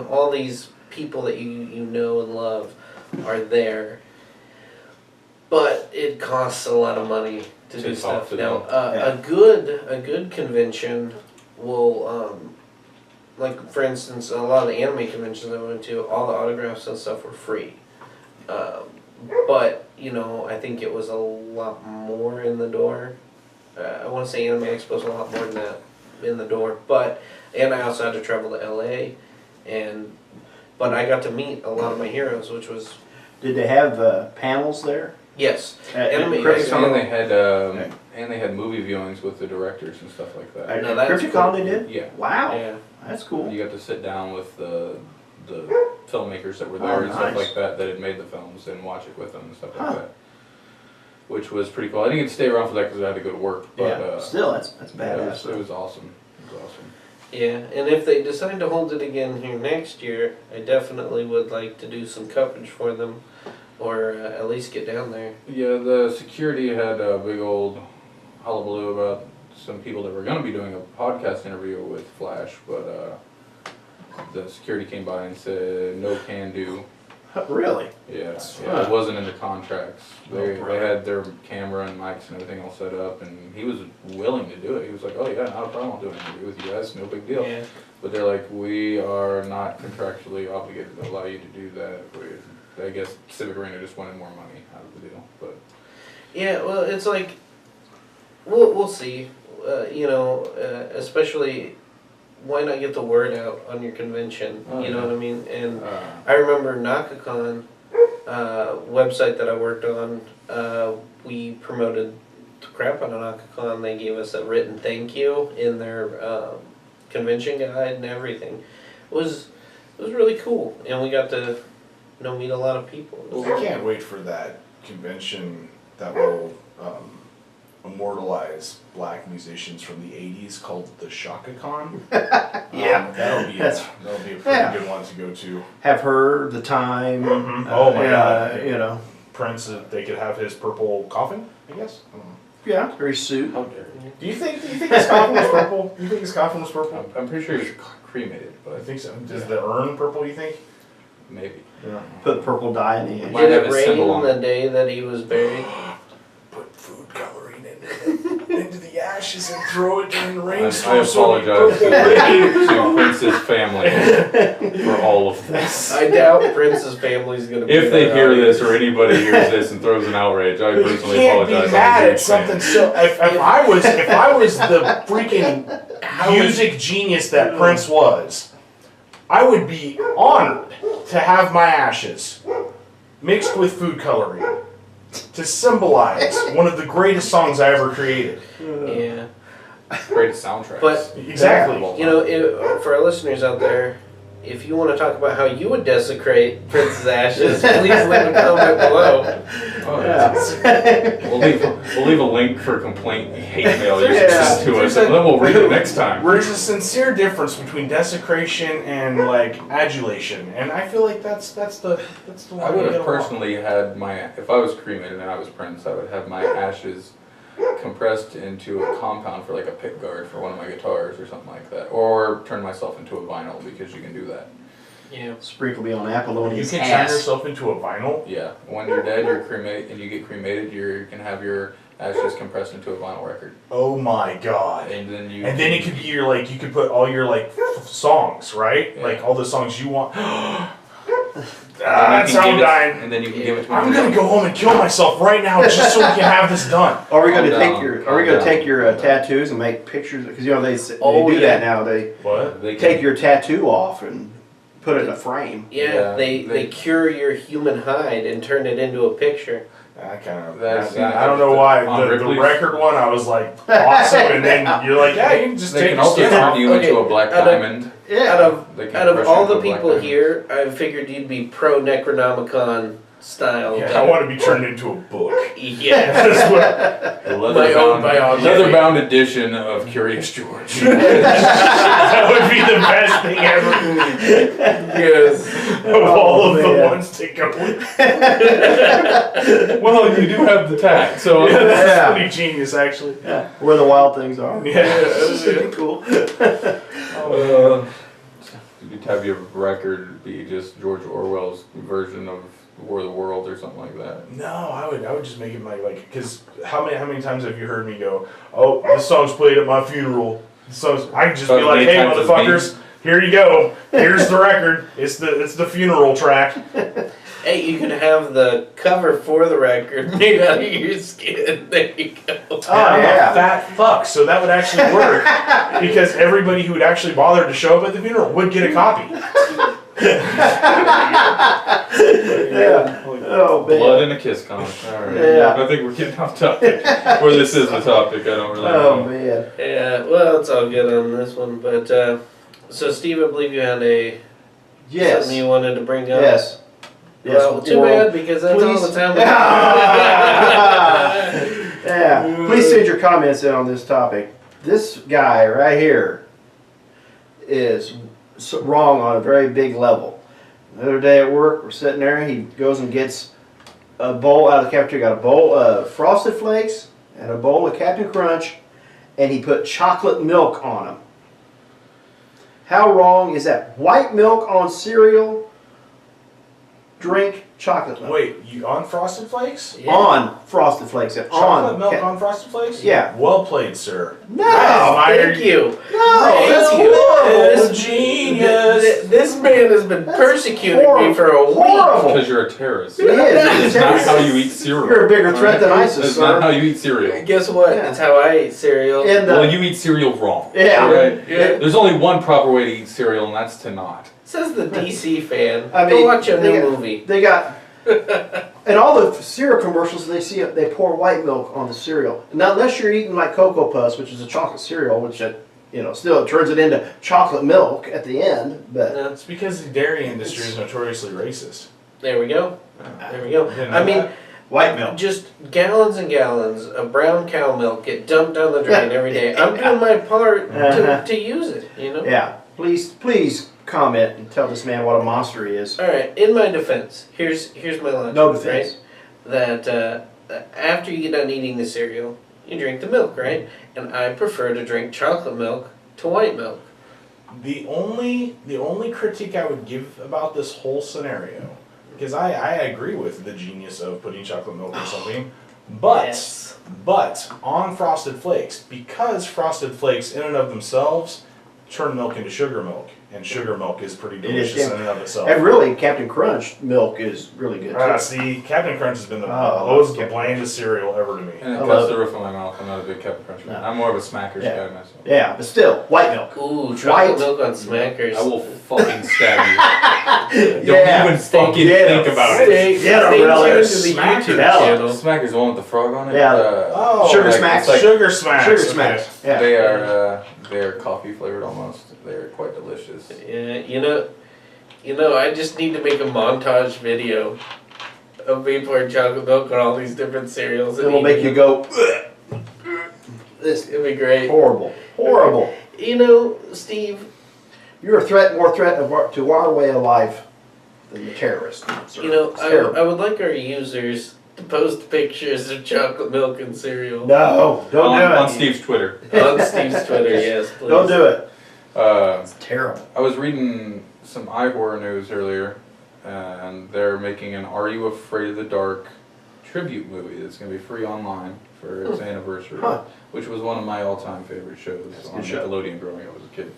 all these people that you know and love are there, but it costs a lot of money to do stuff. Now, a good convention will like for instance, a lot of the anime conventions I went to, all the autographs and stuff were free. But I think it was a lot more in the door. I want to say Anime Expo's a lot more than that in the door, and I also had to travel to LA, but I got to meet a lot of my heroes, which was Did they have panels there? yes. At Anime Crypticon? And they had movie viewings with the directors and stuff like that. At No, that's Crypticon cool. they did? Yeah. Wow. Yeah. That's cool. You got to sit down with the filmmakers that were there and stuff nice. like that had made the films and watch it with them and stuff like Huh. that. Which was pretty cool. I didn't get to stay around for that because I had to go to work. But, Yeah. Still, that's yeah, badass. it was awesome. It was awesome. Yeah, and if they decide to hold it again here next year, I definitely would like to do some coverage for them, or at least get down there. Yeah, the security had a big old hullabaloo about some people that were going to be doing a podcast interview with Flash, but the security came by and said no can do. Really? Yeah, Huh. it wasn't in the contracts. They right. had their camera and mics and everything all set up, and he was willing to do it. He was like, "Oh yeah, not a problem. I'll do an interview with you guys. No big deal." Yeah. But they're like, "We are not contractually obligated to allow you to do that." I guess Civic Arena just wanted more money out of the deal, but Yeah, well, it's like, we'll see. Especially, why not get the word out on your convention? Oh, You know yeah. what I mean? And I remember Nakacon, website that I worked on, we promoted the crap out of Nakacon. They gave us a written thank you in their convention guide and everything. It was really cool, and we got to meet a lot of people. It was I can't wait for that convention that will immortalize black musicians from the 80s called the ShakaCon. Yeah. That'll be a pretty good one to go to. Have her, the time. Oh my God. Prince. Prince, they could have his purple coffin, I guess. I don't know. Yeah, very suit. how dare you? Do you think his coffin was purple? You think his coffin was purple? I'm pretty sure he was cremated, I but think so. Is the urn purple, you think? maybe. Yeah. Put purple dye in the Might Did have it a rain symbol on the it. day that he was buried? Put food coloring into the ashes and throw it during the I rainstorm. so it'll be apologize purple. to Prince's family for all of this. I doubt Prince's family's gonna be If they there, hear this or obviously. anybody hears this and throws an outrage, I You personally can't apologize. be I'm a mad huge at something fan. so. If I was the freaking music genius that Prince was, I would be honored to have my ashes mixed with food coloring to symbolize one of the greatest songs I ever created. Yeah. greatest soundtracks. But- Exactly. You know, for our listeners out there, if you want to talk about how you would desecrate Prince's ashes, please leave a comment below. Oh, Yeah. we'll leave a link for complaint hate mail you Yeah. send to us, and then we'll read it next time. There's a sincere difference between desecration and like adulation, and I feel like that's the one. I would we have get along. personally had if I was cremated and I was Prince, I would have my ashes compressed into a compound for like a pick guard for one of my guitars or something like that, or turn myself into a vinyl because you can do that. Yeah. Sprinkle me on You Apollonia's can turn ass. yourself into a vinyl. Yeah, when you're dead, you're cremated, and you get cremated, you can have your ashes compressed into a vinyl record, Oh my god. and then you. And then it could be your like you could put all your like songs, right? Yeah. Like all the songs you want. And That's then how you I'm can give it- dying. And then you can give it to me. I'm gonna go home and kill myself right now just so we can have this done. Are we gonna Calm take down, your calm down. tattoos and make pictures? Because you know they Oh, do yeah. that now. They What? They can, take your tattoo off and put it in a frame. Yeah, Yeah, they they- cure your human hide and turn it into a picture. I kind of. That's- I don't know why on the Ripley's- record one. I was like awesome, and then you're like, yeah, you can just they take can your also skin turn off. you into Okay, a black out of- diamond. They can Out of crush all you the into a black people diamond. here, I figured you'd be pro Necronomicon style. Yeah, I want to be turned into a book. Yeah. That's what. The My own biography. leather-bound edition of Curious George. That would be the best thing ever. Yes. Of all of the man. ones to go with. Well, you do have the tag, so Yeah, Yeah. that's pretty genius, actually. Yeah, where the wild things are. Yeah. This would be cool. you'd have your record be just George Orwell's version of War of the Worlds or something like that. No, I would just make it like because how many times have you heard me go, oh, this song's played at my funeral. This song's, I could just be So like, many hey, times as motherfuckers, here you go. Here's the record. It's the funeral track. Hey, you can have the cover for the record made out of your skin. There you go. Oh, I'm yeah. a fat fuck, so that would actually work because everybody who would actually bother to show up at the funeral would get a copy. Yeah. Oh man. Blood and a Kiss comic. Alright. Yeah. I think we're getting off topic. Or this is the topic, I don't really Oh know. man. Yeah, well, it's all good on this one, but so Steve, I believe you had Yes. something you wanted to bring up. Yes. Well, too bad because that's all please. the time we have. Yeah. Please send your comments in on this topic. This guy right here is wrong on a very big level. The other day at work, we're sitting there. He goes and gets a bowl out of the cafeteria. Got a bowl of Frosted Flakes and a bowl of Captain Crunch, and he put chocolate milk on them. How wrong is that? White milk on cereal. Drink chocolate milk. Wait, you on Frosted Flakes? Yeah. On Frosted Flakes and Chocolate on milk on Frosted Flakes? Yeah. Well played, sir. No, Thank you. no, that's Thank you. horrible. This- Genius. This man has been persecuting me for a week. Horrible. Because you're a terrorist. It is. It's not how you eat cereal. You're a bigger threat than ISIS, It's not how sir. you eat cereal. Guess what? Yeah. It's how I eat cereal. And Well, you eat cereal wrong. Yeah. Alright? Yeah. There's only one proper way to eat cereal, and that's to not. Says the DC fan. I Go mean, watch a they new got- movie. They got, and all the cereal commercials they pour white milk on the cereal. Now, unless you're eating like Cocoa Puffs, which is a chocolate cereal, which still turns it into chocolate milk at the end. But It's because the dairy industry is notoriously racist. There we go. There we go. Didn't I know mean, that. white milk. just gallons and gallons of brown cow milk get dumped down the drain every day. I'm doing my part to use it, you know? Yeah. Please comment and tell this man what a monster he is. Alright, in my defense, here's my logic. No defense. Right? That after you get done eating the cereal, you drink the milk, right? And I prefer to drink chocolate milk to white milk. The only critique I would give about this whole scenario, because I agree with the genius of putting chocolate milk in something, but on Frosted Flakes, because Frosted Flakes in and of themselves turn milk into sugar milk, and sugar milk is pretty is, delicious yeah. in and of itself. And really, Captain Crunch milk is really good too. See, Captain Crunch has been the Oh, the blandest cereal ever to me. And it I cuts love the it. roof of my mouth. I'm not a big Captain Crunch fan. No. I'm more of a Smackers Yeah. guy myself. Yeah, but still, white milk. Ooh, chocolate White. milk on Smackers. I will fucking stab you. Don't Yeah. even fucking Yeah. think about it. Stay Get 'em, tuned brother. to the Smack YouTube it out. channel. Smackers, the one with the frog on it. Yeah. Oh, Sugar like- Smacks. it's like- Sugar Smacks. Sugar okay. Smacks. Yeah. They're coffee flavored almost. They're quite delicious. Yeah, you know, I just need to make a montage video of me pouring chocolate milk on all these different cereals. It'll make you go, "Ugh." This It'd be great. horrible, horrible. You know, Steve, You're more threat to our way of life than the terrorists. Sir. you know, It's terrible. I would like our users to post pictures of chocolate milk and cereal No, don't do it. On Steve's Twitter. on Steve's Twitter. Yes, please. Don't do it. Uh, It's terrible. I was reading some iHorror news earlier, and they're making an Are You Afraid of the Dark tribute movie that's going to be free online for its anniversary, Huh. which was one of my all-time favorite shows That's a on good show. Nickelodeon growing up as a kid.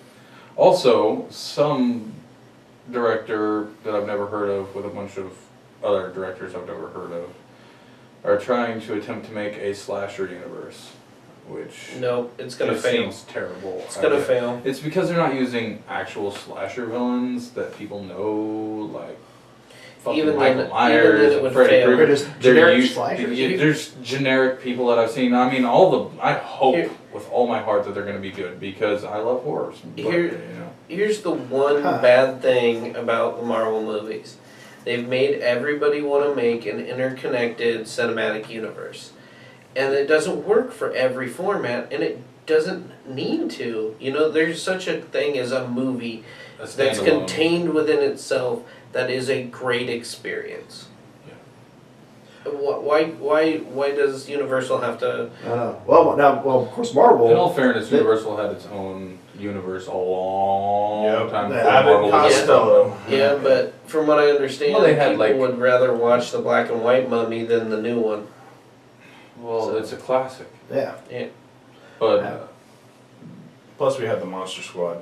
Also, some director that I've never heard of with a bunch of other directors I've never heard of are trying to attempt to make a slasher universe, which No, it's gonna just fail. seems terrible. It's gonna fail. It's because they're not using actual slasher villains that people know, like fucking Even Michael then- even Myers then it and would Freddy fail. Krueger. They're just generic slashers. There's generic people that I've seen. I mean, I hope Here- with all my heart that they're going to be good because I love horrors. But, Here- you know. Here's the one Huh. bad thing about the Marvel movies. They've made everybody want to make an interconnected cinematic universe. And it doesn't work for every format, and it doesn't need to. You know, there's such a thing as a movie A that's standalone. contained within itself that is a great experience. Why does Universal have to? Well, of course, Marvel. In all fairness, They- Universal had its own universe a long Yep. time Yeah. before Abbott Marvel was Costello. Yeah, but from what I understand, Well, they had, people like- would rather watch the black and white Mummy than the new one. Well, So- it's a classic. Yeah. But, Yeah. Plus, we had the Monster Squad.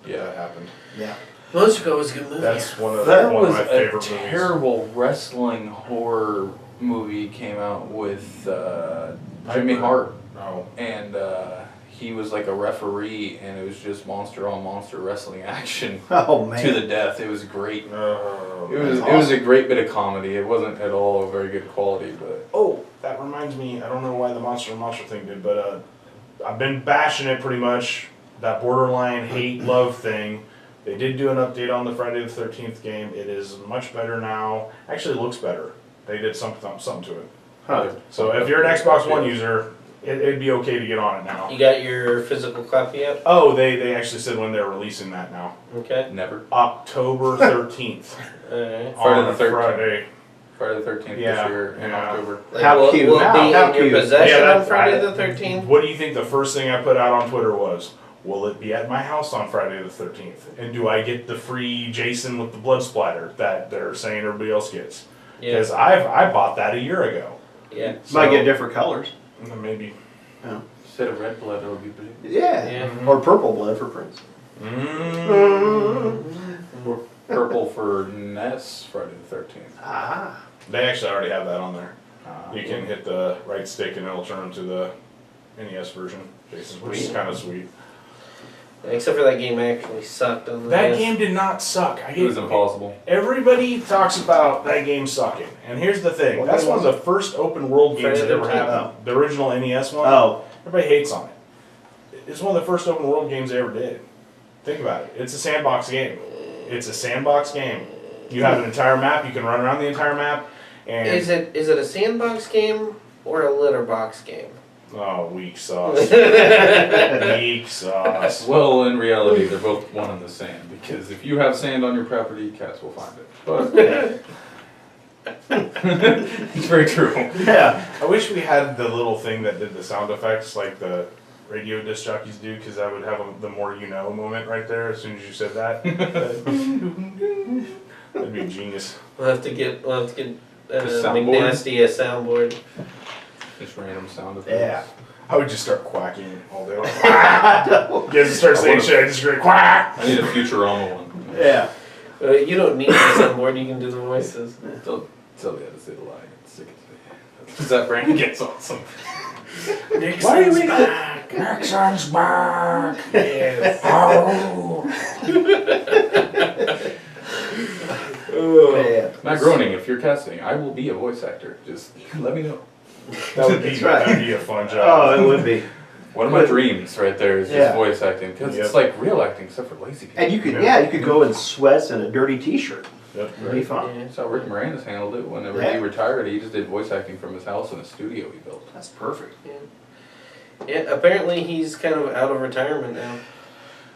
yeah. That happened. Yeah. Monster Squad was a good movie. That's one of That one was of my a favorite movies. terrible wrestling horror movie came out with Jimmy Hart, Oh, and he was like a referee, and it was just monster on monster wrestling action Oh man. to the death. It was great. no. It was a great bit of comedy. It wasn't at all a very good quality, but Oh, that reminds me. I don't know why the monster thing did, but I've been bashing it pretty much. That borderline hate-love thing. They did do an update on the Friday the 13th game. It is much better now. Actually, looks better. They did something to it. Huh. So if you're an Xbox One user, it'd be okay to get on it now. You got your physical copy yet? Oh, they actually said when they're releasing that now. Okay. never. October 13th. Alright. Friday on the a 13th. Friday. Friday the 13th Yeah, this year in yeah. October. Like, How will, cute. will it How be in cute. your possession Yeah, on that's- Friday I- the 13th? What do you think the first thing I put out on Twitter was? Will it be at my house on Friday the 13th? And do I get the free Jason with the blood splatter that they're saying everybody else gets? Yeah. Because I bought that a year ago. Yeah. Might get different colors. Maybe. Instead of red blood, it'll be blue. Yeah. Yeah. Or purple blood for Prince. Purple for Ness, Friday the 13th. Ah. They actually already have that on there. Uh, You can hit the right stick and it'll turn them to the NES version, Jason, which is Sweet. kind of sweet. Except for that game actually sucked on the That NES. game did not suck. It was impossible. Everybody talks about that game sucking, and here's the thing: What that's game one of the first open world games that Friday ever the happened. The original NES one. Oh. Everybody hates on it. It's one of the first open world games they ever did. Think about it. It's a sandbox game. It's a sandbox game. You have an entire map. You can run around the entire map. And Is it a sandbox game or a litter box game? oh, weak sauce. Weak sauce. Well, in reality, they're both one and the same because if you have sand on your property, cats will find it. But it's very true. Yeah. I wish we had the little thing that did the sound effects like the radio disc jockeys do, because that would have the more you know moment right there as soon as you said that. That'd be genius. We'll have to get The soundboard? McNasty a soundboard. Just random sound effects. Yeah. I would just start quacking all day long. You guys start saying shit, I just go quack. I need a Futurama one. Yeah. You don't need this on board, you can do the voices. Tell the other to say the line. Stick it to me. That brain gets awesome. Nixon's back. Nixon's back. Yes. Man. Matt Groening, if you're casting, I will be a voice actor. Just let me know. That would be That's right. that'd be a fun job. Oh, it would be. One of my dreams right there is just Yeah. voice acting. Because Yep. it's like real acting except for lazy people. And you could, you could go in sweats and a dirty T-shirt. Yep. It'd be fun. Yeah. That's how Rick Moranis handled it. Whenever Yeah. he retired, he just did voice acting from his house in a studio he built. That's perfect. Yeah, apparently he's kind of out of retirement now.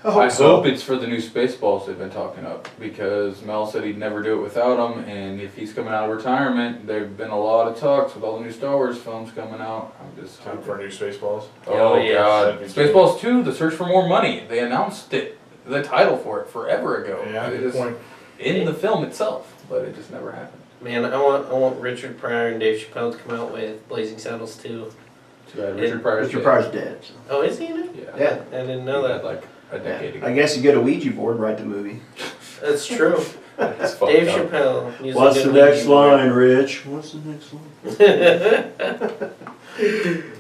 I hope it's for the new Spaceballs they've been talking up, because Mel said he'd never do it without him, and if he's coming out of retirement, there've been a lot of talks with all the new Star Wars films coming out. I'm just Time for new Spaceballs. Oh yes. god. Spaceballs 2, The Search for More Money. They announced it, the title for it forever ago. Yeah, It good is point. in the film itself, but it just never happened. Man, I want Richard Pryor and Dave Chappelle to come out with Blazing Saddles too. Too bad Richard Pryor's Mr. dead. Pryor's dead. So. Oh, is he in it? Yeah. Yeah. I didn't He know died that. like a decade I ago. guess you get a Ouija board, write the movie. That's true. It's fucked Dave up. Chappelle. using What's a the Ouija next board. line, Rich? What's the next line?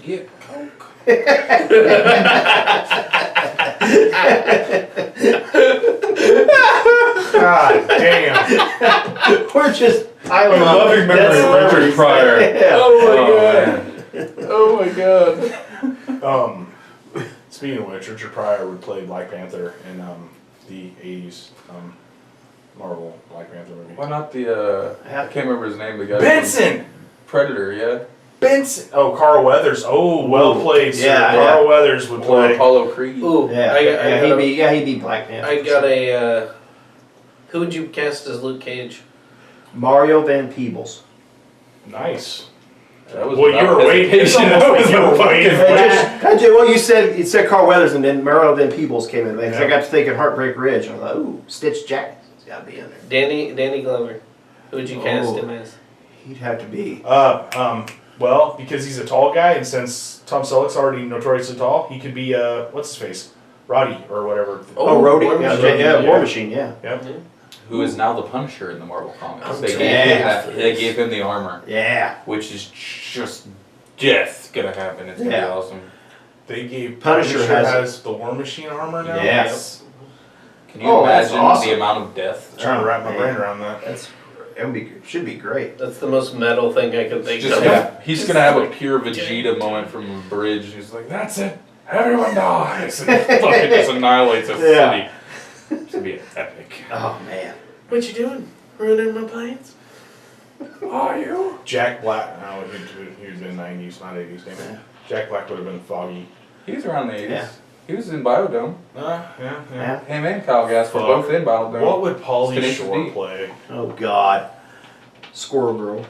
Get coke. God damn. We're just piling I on. love remembering That's Richard hilarious. Pryor. Yeah. Oh my god. man. Speaking of which, Richard Pryor would play Black Panther in the 80s Marvel Black Panther movie. Why not the, I can't remember his name, the guy. Benson! from Predator, yeah? Benson! Oh, Carl Weathers. Oh, well played, sir. Yeah, Carl Weathers would Or play. Apollo Creed. Ooh, Yeah, he'd be Black Panther. I got a. Who would you cast as Luke Cage? Mario Van Peebles. Nice. That was Well, you without were waiting. It's hesitation. almost like you were waiting. Well, you said Carl Weathers, and then Mario Van Peebles came in. Because I got to thinking Heartbreak Ridge. I thought, ooh, Stitch Jackson's got to be in there. Danny Glover. Who would you cast him as? He'd have to be. Well, because he's a tall guy, and since Tom Selleck's already notoriously tall, he could be, what's his face? Roddy, or whatever. Oh, Rhodey. War Yeah, Machine. War Machine, yeah. Yep. Who is now the Punisher in the Marvel Comics. I'm They terrified. gave him the armor, Yeah. which is just death gonna happen. It's gonna be Yeah. awesome. They gave Punisher has the War Machine armor now? Yes. Can you Oh, that's imagine awesome. the amount of death? I'm trying to wrap my Man. brain around that. Should be great. That's the most metal thing I could think Just of. gonna, he's gonna have a pure Vegeta moment from a bridge. He's like, "That's it, everyone dies," and fucking just annihilates a Yeah. city. It's gonna be epic. Oh, man. What you doing? Ruining my plans? Are you? Jack Black, no, he was in the 90s, not 80s. Damn it. Jack Black would have been Foggy. He was around the 80s. Yeah. He was in Biodome. Yeah. Him and Kyle Gass were Fuck. both in Biodome. What would Pauly Tenacious Shore D. play? Oh, God. Squirrel Girl.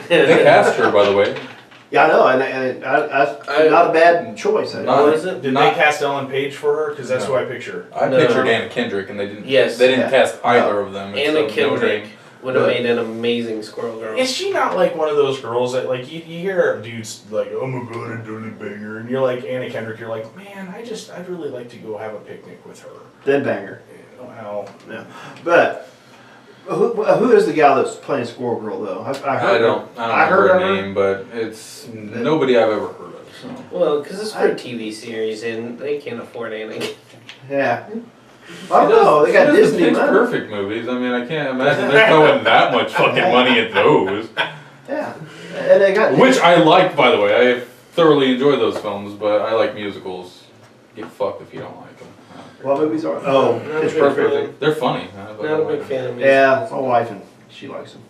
They cast her, by the way. Yeah, I know, and not a bad choice. Not- What is it? Did Not- they cast Ellen Page for her? Because that's No. who I picture. I No. pictured Anna Kendrick, and they didn't. Yes. They didn't Yeah. cast either of them. It's Anna so no Kendrick name. would have But- made an amazing Squirrel Girl. Is she not like one of those girls that like you hear dudes like, oh my god, a dirty banger, and you're like Anna Kendrick, you're like, man, I'd really like to go have a picnic with her. Then banger. Well, Yeah. But who is the gal that's playing Squirrel Girl though? I heard I don't heard remember of her her. name, but it's nobody I've ever heard of. So. Well, because it's for a TV series and they can't afford anything. Yeah. I don't know. They got She does the Disney Pitch money. Perfect movies. I mean, I can't imagine they're throwing that much fucking money at those. Yeah. And they got Which I like, by the way. I thoroughly enjoy those films, but I like musicals. Get fucked if you don't like them. What movies are? Oh, Not a Pitch big Perfect. fan. They're funny. Not a big fan of music. Yeah, my wife and she likes them.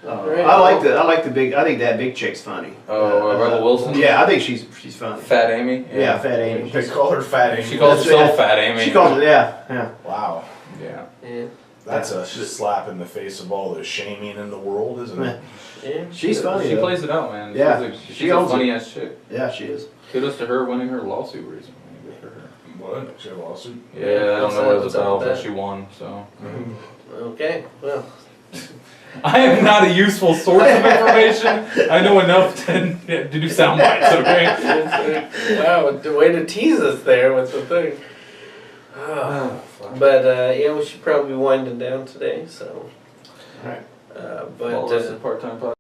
Alright. I like the big. I think that big chick's funny. Rebel Wilson? Yeah, I think she's funny. Fat Amy? Yeah, Fat Amy. they call her Fat Amy. She calls That's herself it. Fat Amy. She calls it. Yeah. Wow, Yeah. Yeah. that's a slap in the face of all the shaming in the world, isn't it? Yeah. She's funny. She though. plays it out, man. Yeah, She's she a owns funny ass chick. Yeah, she is. Kudos to her winning her lawsuit recently. Good for her. What? She had a lawsuit? Yeah, I don't know what it was What's up about, with but that? she won, so. Okay. Well. I am not a useful source of information. I know enough to do sound bites, okay? Wow, the way to tease us there with the thing. Oh, but yeah, we should probably be winding down today. So, Alright. but Well, this is part-time podcast.